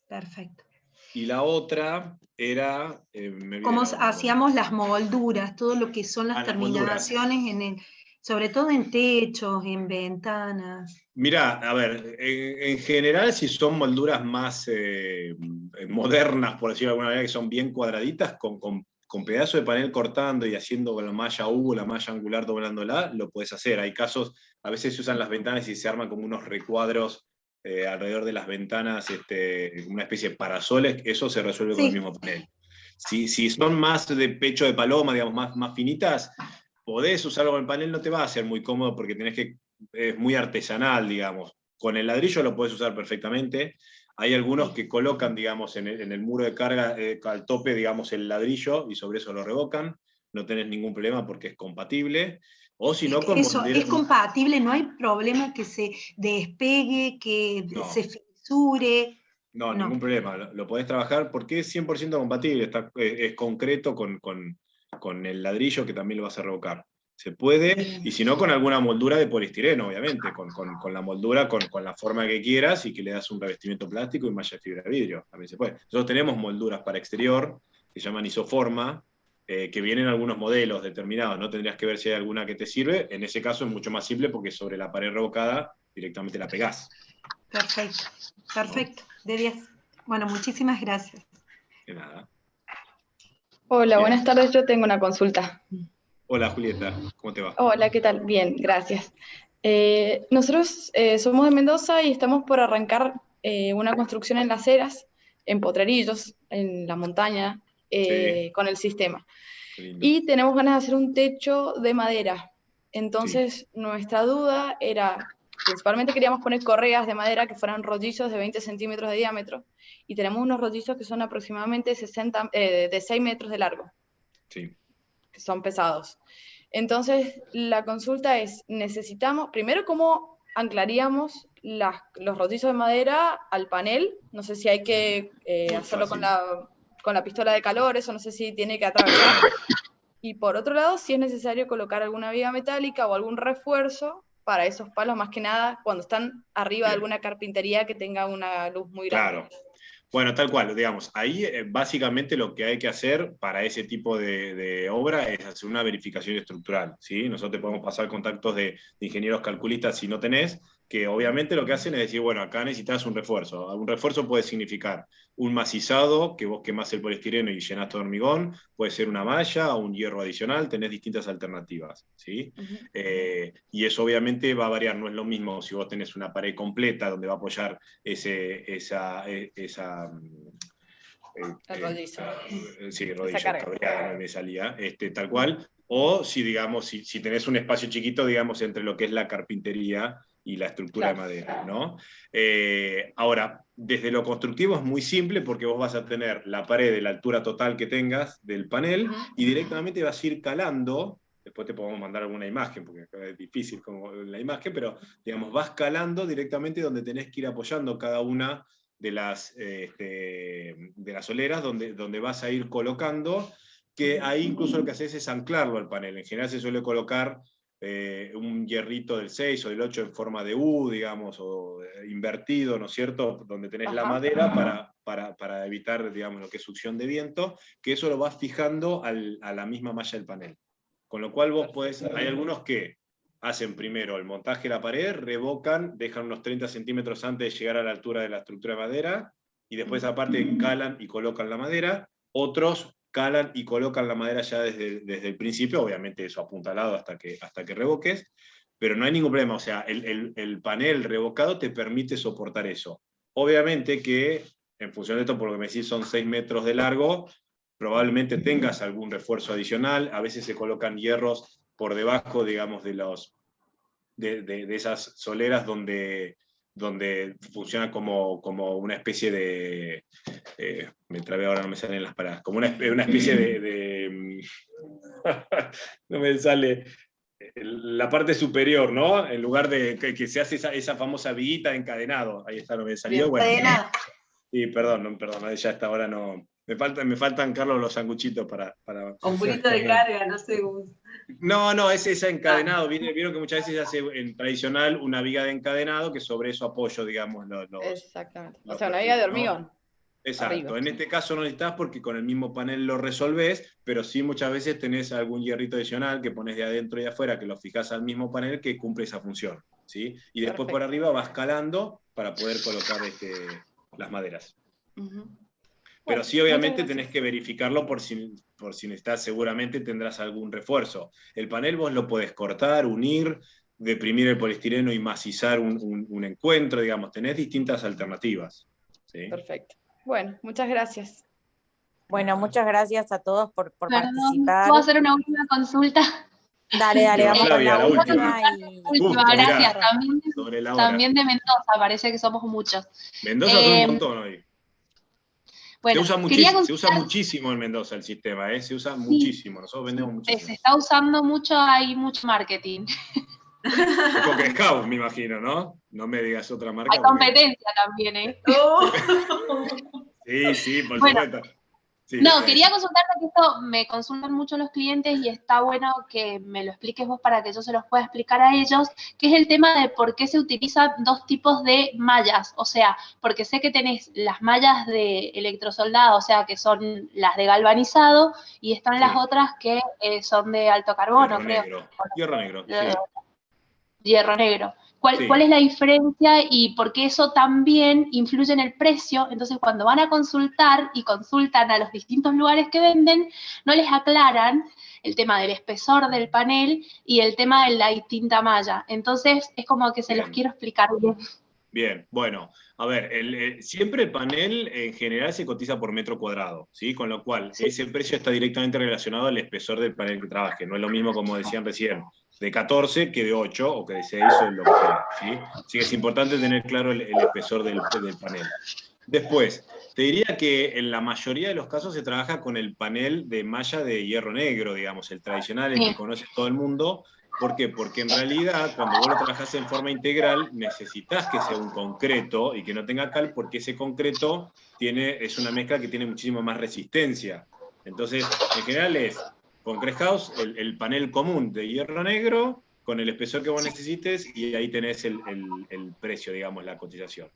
Perfecto. Y la otra era... ¿Cómo hacíamos las molduras? Todo lo que son las terminaciones, sobre todo en techos, en ventanas. Mirá, a ver, en general, si son molduras más modernas, por decirlo de alguna manera, que son bien cuadraditas, con pedazo de panel cortando y haciendo con la malla U, la malla angular doblándola, lo puedes hacer. Hay casos, a veces se usan las ventanas y se arman como unos recuadros alrededor de las ventanas, una especie de parasoles, eso se resuelve con el mismo panel. Si son más de pecho de paloma, digamos, más finitas, podés usarlo con el panel, no te va a ser muy cómodo porque es muy artesanal, digamos. Con el ladrillo lo podés usar perfectamente. Hay algunos que colocan, digamos, en el muro de carga, al tope, digamos, el ladrillo y sobre eso lo revocan. No tenés ningún problema porque es compatible. O si no, con eso, es compatible, no hay problema que se despegue, que se fisure. No, ningún problema. Lo podés trabajar porque es 100% compatible. Es concreto con el ladrillo que también lo vas a revocar. Se puede, y si no, con alguna moldura de poliestireno, obviamente, con la moldura, con la forma que quieras, y que le das un revestimiento plástico y malla de fibra de vidrio, también se puede. Nosotros tenemos molduras para exterior, que se llaman isoforma, que vienen algunos modelos determinados, no tendrías que ver si hay alguna que te sirve, en ese caso es mucho más simple porque sobre la pared revocada directamente la pegás. Perfecto, de 10. Bueno, muchísimas gracias. De nada. Hola, Bien. buenas tardes. Yo tengo una consulta. Hola, Julieta, ¿cómo te va? Hola, ¿qué tal? Bien, gracias. Nosotros somos de Mendoza y estamos por arrancar una construcción en Las Heras, en Potrerillos, en la montaña, Sí, con el sistema. qué lindo. Y tenemos ganas de hacer un techo de madera. Sí, Entonces, nuestra duda era, principalmente queríamos poner correas de madera que fueran rollizos de 20 centímetros de diámetro, y tenemos unos rollizos que son aproximadamente 60, de 6 metros de largo, sí. que son pesados. Entonces, la consulta es, necesitamos, primero, ¿cómo anclaríamos los rollizos de madera al panel? No sé si hay que Muy hacerlo fácil. con la pistola de calor, eso no sé si tiene que atravesar. Y por otro lado, si es necesario colocar alguna viga metálica o algún refuerzo para esos palos, más que nada cuando están arriba de Bien, alguna carpintería que tenga una luz muy grande. claro. Bueno, tal cual, digamos, ahí básicamente lo que hay que hacer para ese tipo de obra es hacer una verificación estructural, ¿sí? Nosotros te podemos pasar contactos de ingenieros calculistas si no tenés, que obviamente lo que hacen es decir, bueno, acá necesitas un refuerzo. Un refuerzo puede significar un macizado, que vos quemás el poliestireno y llenás todo hormigón, puede ser una malla o un hierro adicional, tenés distintas alternativas, ¿sí? Ujú. Y eso obviamente va a variar, no es lo mismo si vos tenés una pared completa donde va a apoyar esa El rollizo. sí, Esa rodillo, carga. cabreada no me salía, tal cual, o si, digamos, si tenés un espacio chiquito, digamos, entre lo que es la carpintería y la estructura Claro. de madera, ¿no? Ahora, desde lo constructivo es muy simple porque vos vas a tener la pared de la altura total que tengas del panel y directamente vas a ir calando. Después te podemos mandar alguna imagen, porque es difícil como la imagen, pero digamos, vas calando directamente donde tenés que ir apoyando cada una de las soleras, donde vas a ir colocando, que ahí incluso lo que haces es anclarlo al panel. En general se suele colocar un hierrito del 6 o del 8 en forma de U, digamos, o invertido, ¿no es cierto? Donde tenés la madera para evitar, digamos, lo que es succión de viento, que eso lo vas fijando a la misma malla del panel. Con lo cual vos podés, hay algunos que hacen primero el montaje de la pared, revocan, dejan unos 30 centímetros antes de llegar a la altura de la estructura de madera, y después aparte calan y colocan la madera. Otros calan y colocan la madera ya desde el principio, obviamente eso apuntalado hasta que revoques, pero no hay ningún problema, o sea, el panel revocado te permite soportar eso. Obviamente que, en función de esto, por lo que me decís, son 6 metros de largo, probablemente tengas algún refuerzo adicional, a veces se colocan hierros por debajo, digamos, de esas soleras donde funciona como una especie de... me trabé ahora, no me salen las palabras, como una especie de no me sale la parte superior, ¿no? En lugar de que se hace esa famosa viguita de encadenado. Ahí está, no me salió. Bueno, sí, perdón, ya hasta ahora no... Me faltan, Carlos, los sanguchitos para... Un purito de carga, no sé. No, es ese encadenado. Vieron que muchas veces se hace en tradicional una viga de encadenado que sobre eso apoyo, digamos, Exactamente. O sea, una viga de hormigón. ¿no? Exacto. Arriba. En este caso no necesitas porque con el mismo panel lo resolvés, pero sí muchas veces tenés algún hierrito adicional que pones de adentro y de afuera, que lo fijás al mismo panel que cumple esa función, ¿sí? Y después por arriba vas calando para poder colocar las maderas. Pero sí, obviamente tenés que verificarlo por si necesitas, seguramente tendrás algún refuerzo. El panel vos lo podés cortar, unir, deprimir el poliestireno y macizar un encuentro, digamos, tenés distintas alternativas. ¿Sí? Perfecto. Bueno, muchas gracias. Bueno, muchas gracias a todos por Perdón, participar. ¿puedo hacer una última consulta? Dale, vamos con la última. Gracias, sobre la también de Mendoza, parece que somos muchos. Mendoza son un montón hoy. Bueno, se usa muchísimo en Mendoza el sistema, se usa muchísimo, nosotros vendemos muchísimo. Se está usando mucho, hay mucho marketing. Porque Scout, me imagino, ¿no? No me digas otra marca. Hay competencia también, ¿eh? Sí, por supuesto. Sí, no, quería consultarte que esto me consultan mucho los clientes y está bueno que me lo expliques vos para que yo se los pueda explicar a ellos, que es el tema de por qué se utilizan dos tipos de mallas. O sea, porque sé que tenés las mallas de electrosoldado, o sea, que son las de galvanizado, y están las otras que son de alto carbono, creo. Hierro negro, sí. Hierro negro. ¿Cuál es la diferencia y por qué eso también influye en el precio? Entonces, cuando van a consultar y consultan a los distintos lugares que venden, no les aclaran el tema del espesor del panel y el tema de la distinta malla. Entonces, es como que se los quiero explicar bien. Bien, bueno, a ver, siempre el panel en general se cotiza por metro cuadrado, ¿sí? Con lo cual ese precio está directamente relacionado al espesor del panel que trabaje. No es lo mismo, como decían recién, de 14 que de 8 o que de 6 o lo que sea, ¿sí? Así que es importante tener claro el espesor del panel. Después, te diría que en la mayoría de los casos se trabaja con el panel de malla de hierro negro, digamos, el tradicional, el que conoce todo el mundo. ¿Por qué? Porque en realidad, cuando vos lo trabajás en forma integral, necesitas que sea un concreto y que no tenga cal, porque ese concreto es una mezcla que tiene muchísima más resistencia. Entonces, en general es Concrete House, el panel común de hierro negro, con el espesor que vos necesites, y ahí tenés el precio, digamos, la cotización.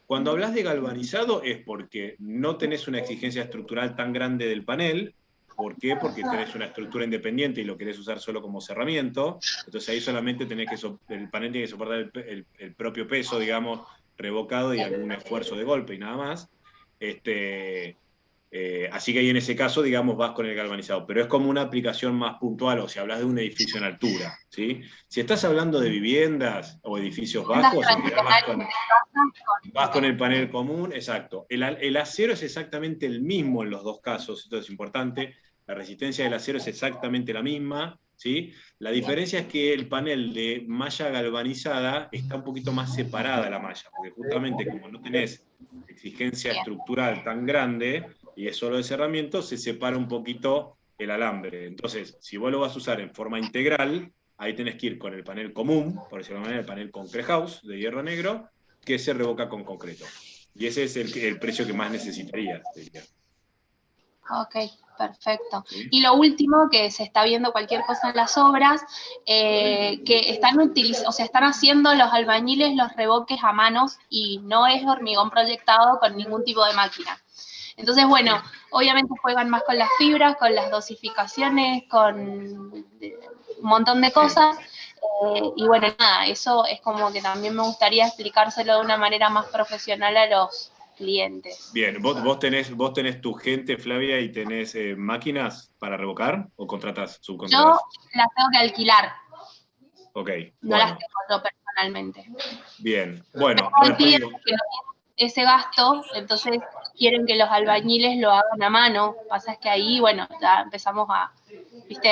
Cuando hablas de galvanizado es porque no tenés una exigencia estructural tan grande del panel. ¿Por qué? Porque tenés una estructura independiente y lo querés usar solo como cerramiento. Entonces ahí solamente el panel tiene que soportar el propio peso, digamos, revocado y algún esfuerzo de golpe y nada más. Así que ahí en ese caso, digamos, vas con el galvanizado. Pero es como una aplicación más puntual, o si hablas de un edificio en altura, ¿sí? Si estás hablando de viviendas o edificios bajos, vas con el panel común, exacto. El acero es exactamente el mismo en los dos casos, esto es importante. La resistencia del acero es exactamente la misma, ¿sí? La diferencia es que el panel de malla galvanizada está un poquito más separada la malla, porque justamente como no tenés exigencia estructural tan grande y es solo de cerramiento, se separa un poquito el alambre. Entonces, si vos lo vas a usar en forma integral, ahí tenés que ir con el panel común, por decirlo de alguna manera, el panel Concrete House de hierro negro, que se revoca con concreto. Y ese es el precio que más necesitarías, diría. Ok, perfecto. ¿Sí? Y lo último, que se está viendo cualquier cosa en las obras, que están haciendo los albañiles los revoques a manos y no es hormigón proyectado con ningún tipo de máquina. Entonces, bueno, obviamente juegan más con las fibras, con las dosificaciones, con un montón de cosas. Y bueno, nada, eso es como que también me gustaría explicárselo de una manera más profesional a los clientes. Bien, ¿vos tenés tu gente, Flavia, y tenés máquinas para revocar o subcontratas? Yo las tengo que alquilar. Ok. No las tengo yo personalmente. Bien, bueno. Pero que no tienen ese gasto, entonces quieren que los albañiles lo hagan a mano. Pasa es que ahí, bueno, ya empezamos a, ¿viste?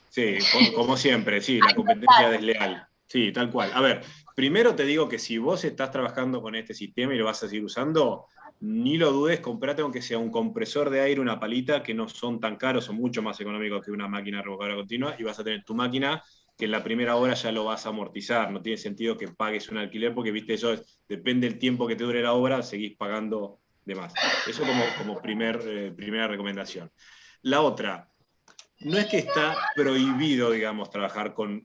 Sí, como siempre, sí, la competencia desleal. Sí, tal cual. A ver, primero te digo que si vos estás trabajando con este sistema y lo vas a seguir usando, ni lo dudes, comprate aunque sea un compresor de aire, una palita, que no son tan caros, son mucho más económicos que una máquina revocadora continua, y vas a tener tu máquina que en la primera hora ya lo vas a amortizar. No tiene sentido que pagues un alquiler, porque viste, eso depende del tiempo que te dure la obra, seguís pagando de más. Eso como primera recomendación. La otra, no es que está prohibido, digamos, trabajar con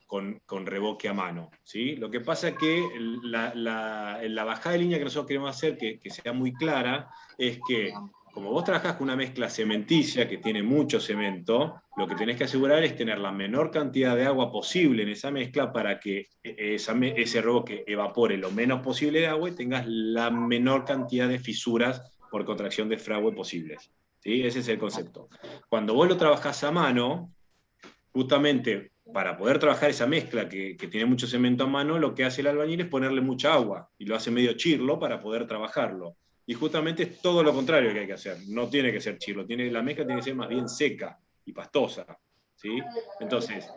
revoque a mano, ¿sí? Lo que pasa es que la bajada de línea que nosotros queremos hacer, que sea muy clara, es que como vos trabajás con una mezcla cementicia que tiene mucho cemento, lo que tenés que asegurar es tener la menor cantidad de agua posible en esa mezcla para que ese revoque evapore lo menos posible de agua y tengas la menor cantidad de fisuras por contracción de fragüe posibles. ¿Sí? Ese es el concepto. Cuando vos lo trabajás a mano, justamente para poder trabajar esa mezcla que tiene mucho cemento a mano, lo que hace el albañil es ponerle mucha agua, y lo hace medio chirlo para poder trabajarlo. Y justamente es todo lo contrario que hay que hacer. No tiene que ser chirlo, la mezcla tiene que ser más bien seca y pastosa. ¿Sí? Entonces,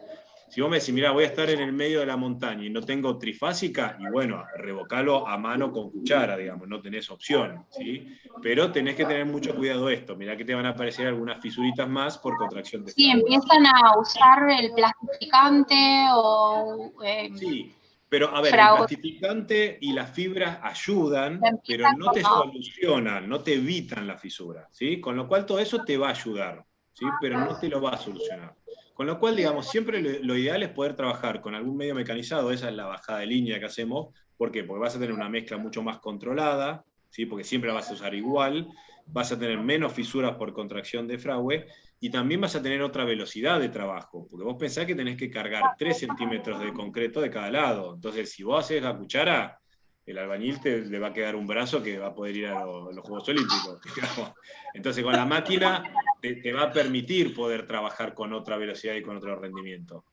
si vos me decís, mirá, voy a estar en el medio de la montaña y no tengo trifásica, y bueno, revocalo a mano con cuchara, digamos, no tenés opción, ¿sí? Pero tenés que tener mucho cuidado de esto. Mirá que te van a aparecer algunas fisuritas más por contracción de Sí, empiezan a usar el plastificante o... sí, pero a ver, el plastificante y las fibras ayudan, pero no te solucionan, no te evitan la fisura, ¿sí? Con lo cual todo eso te va a ayudar, ¿sí? Pero no te lo va a solucionar. Con lo cual, digamos, siempre lo ideal es poder trabajar con algún medio mecanizado. Esa es la bajada de línea que hacemos. ¿Por qué? Porque vas a tener una mezcla mucho más controlada, ¿sí? Porque siempre la vas a usar igual, vas a tener menos fisuras por contracción de fragüe, y también vas a tener otra velocidad de trabajo, porque vos pensás que tenés que cargar 3 centímetros de concreto de cada lado. Entonces, si vos haces la cuchara, el albañil le va a quedar un brazo que va a poder ir a los Juegos Olímpicos. Digamos. Entonces, con la máquina te va a permitir poder trabajar con otra velocidad y con otro rendimiento.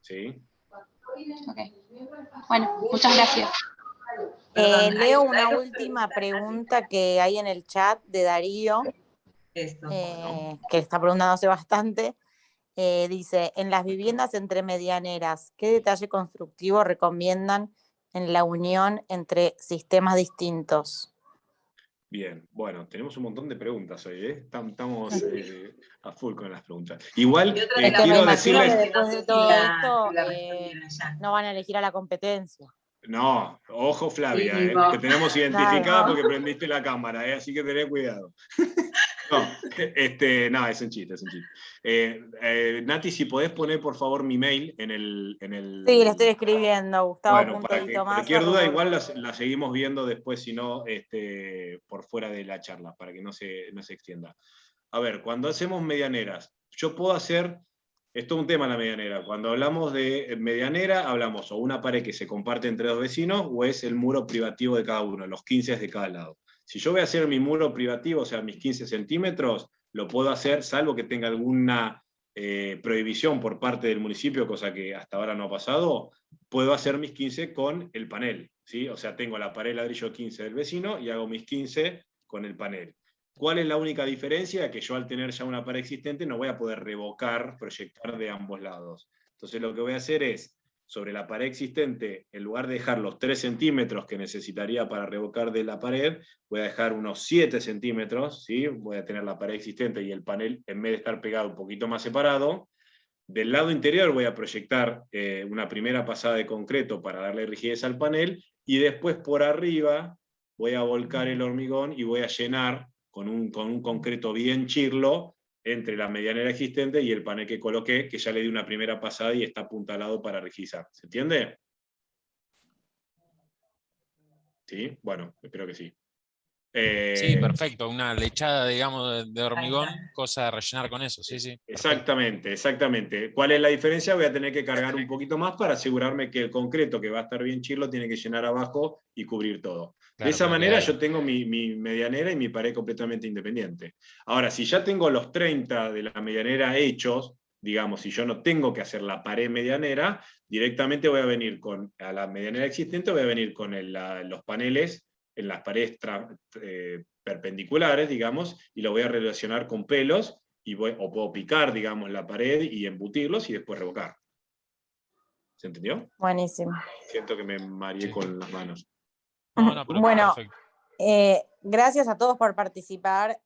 ¿Sí? Okay. Bueno, muchas gracias. Leo una última pregunta que hay en el chat de Darío, que está preguntando hace bastante. Dice, en las viviendas entre medianeras, ¿qué detalle constructivo recomiendan en la unión entre sistemas distintos? Bien, bueno, tenemos un montón de preguntas hoy, ¿eh? Estamos a full con las preguntas. Igual, quiero decirles... Que después de todo esto, no van a elegir a la competencia. No, ojo Flavia, Sí, te tenemos identificada no. porque prendiste la cámara, así que tened cuidado. No, es un chiste, es un chiste. Nati, si podés poner por favor mi mail en el... Sí, le estoy escribiendo, Gustavo. Bueno, para que cualquier duda igual la seguimos viendo después, si no, por fuera de la charla, para que no se extienda. A ver, cuando hacemos medianeras, yo puedo hacer... Esto es un tema en la medianera. Cuando hablamos de medianera, hablamos o una pared que se comparte entre dos vecinos o es el muro privativo de cada uno, los 15 de cada lado. Si yo voy a hacer mi muro privativo, o sea, mis 15 centímetros, lo puedo hacer salvo que tenga alguna prohibición por parte del municipio, cosa que hasta ahora no ha pasado, puedo hacer mis 15 con el panel, ¿sí? O sea, tengo la pared ladrillo 15 del vecino y hago mis 15 con el panel. ¿Cuál es la única diferencia? Que yo al tener ya una pared existente no voy a poder revocar, proyectar de ambos lados. Entonces lo que voy a hacer es, sobre la pared existente, en lugar de dejar los 3 centímetros que necesitaría para revocar de la pared, voy a dejar unos 7 centímetros, ¿sí? Voy a tener la pared existente y el panel, en vez de estar pegado un poquito más separado. Del lado interior voy a proyectar una primera pasada de concreto para darle rigidez al panel, y después por arriba voy a volcar el hormigón y voy a llenar con un concreto bien chirlo entre la medianera existente y el panel que coloqué, que ya le di una primera pasada y está apuntalado para rigidizar. ¿Se entiende? ¿Sí? Bueno, espero que sí. Sí, perfecto. Una lechada, digamos, de hormigón, cosa de rellenar con eso. Sí, sí. Exactamente, exactamente. ¿Cuál es la diferencia? Voy a tener que cargar un poquito más para asegurarme que el concreto, que va a estar bien chirlo, tiene que llenar abajo y cubrir todo. Claro, de esa manera yo tengo mi medianera y mi pared completamente independiente. Ahora, si ya tengo los 30 de la medianera hechos, digamos, si yo no tengo que hacer la pared medianera, directamente voy a venir a la medianera existente, voy a venir con los paneles en las paredes perpendiculares, digamos, y lo voy a relacionar con pelos, o puedo picar, digamos, la pared y embutirlos y después revocar. ¿Se entendió? Buenísimo. Siento que me mareé con las manos. No, pero bueno, perfecto. gracias a todos por participar.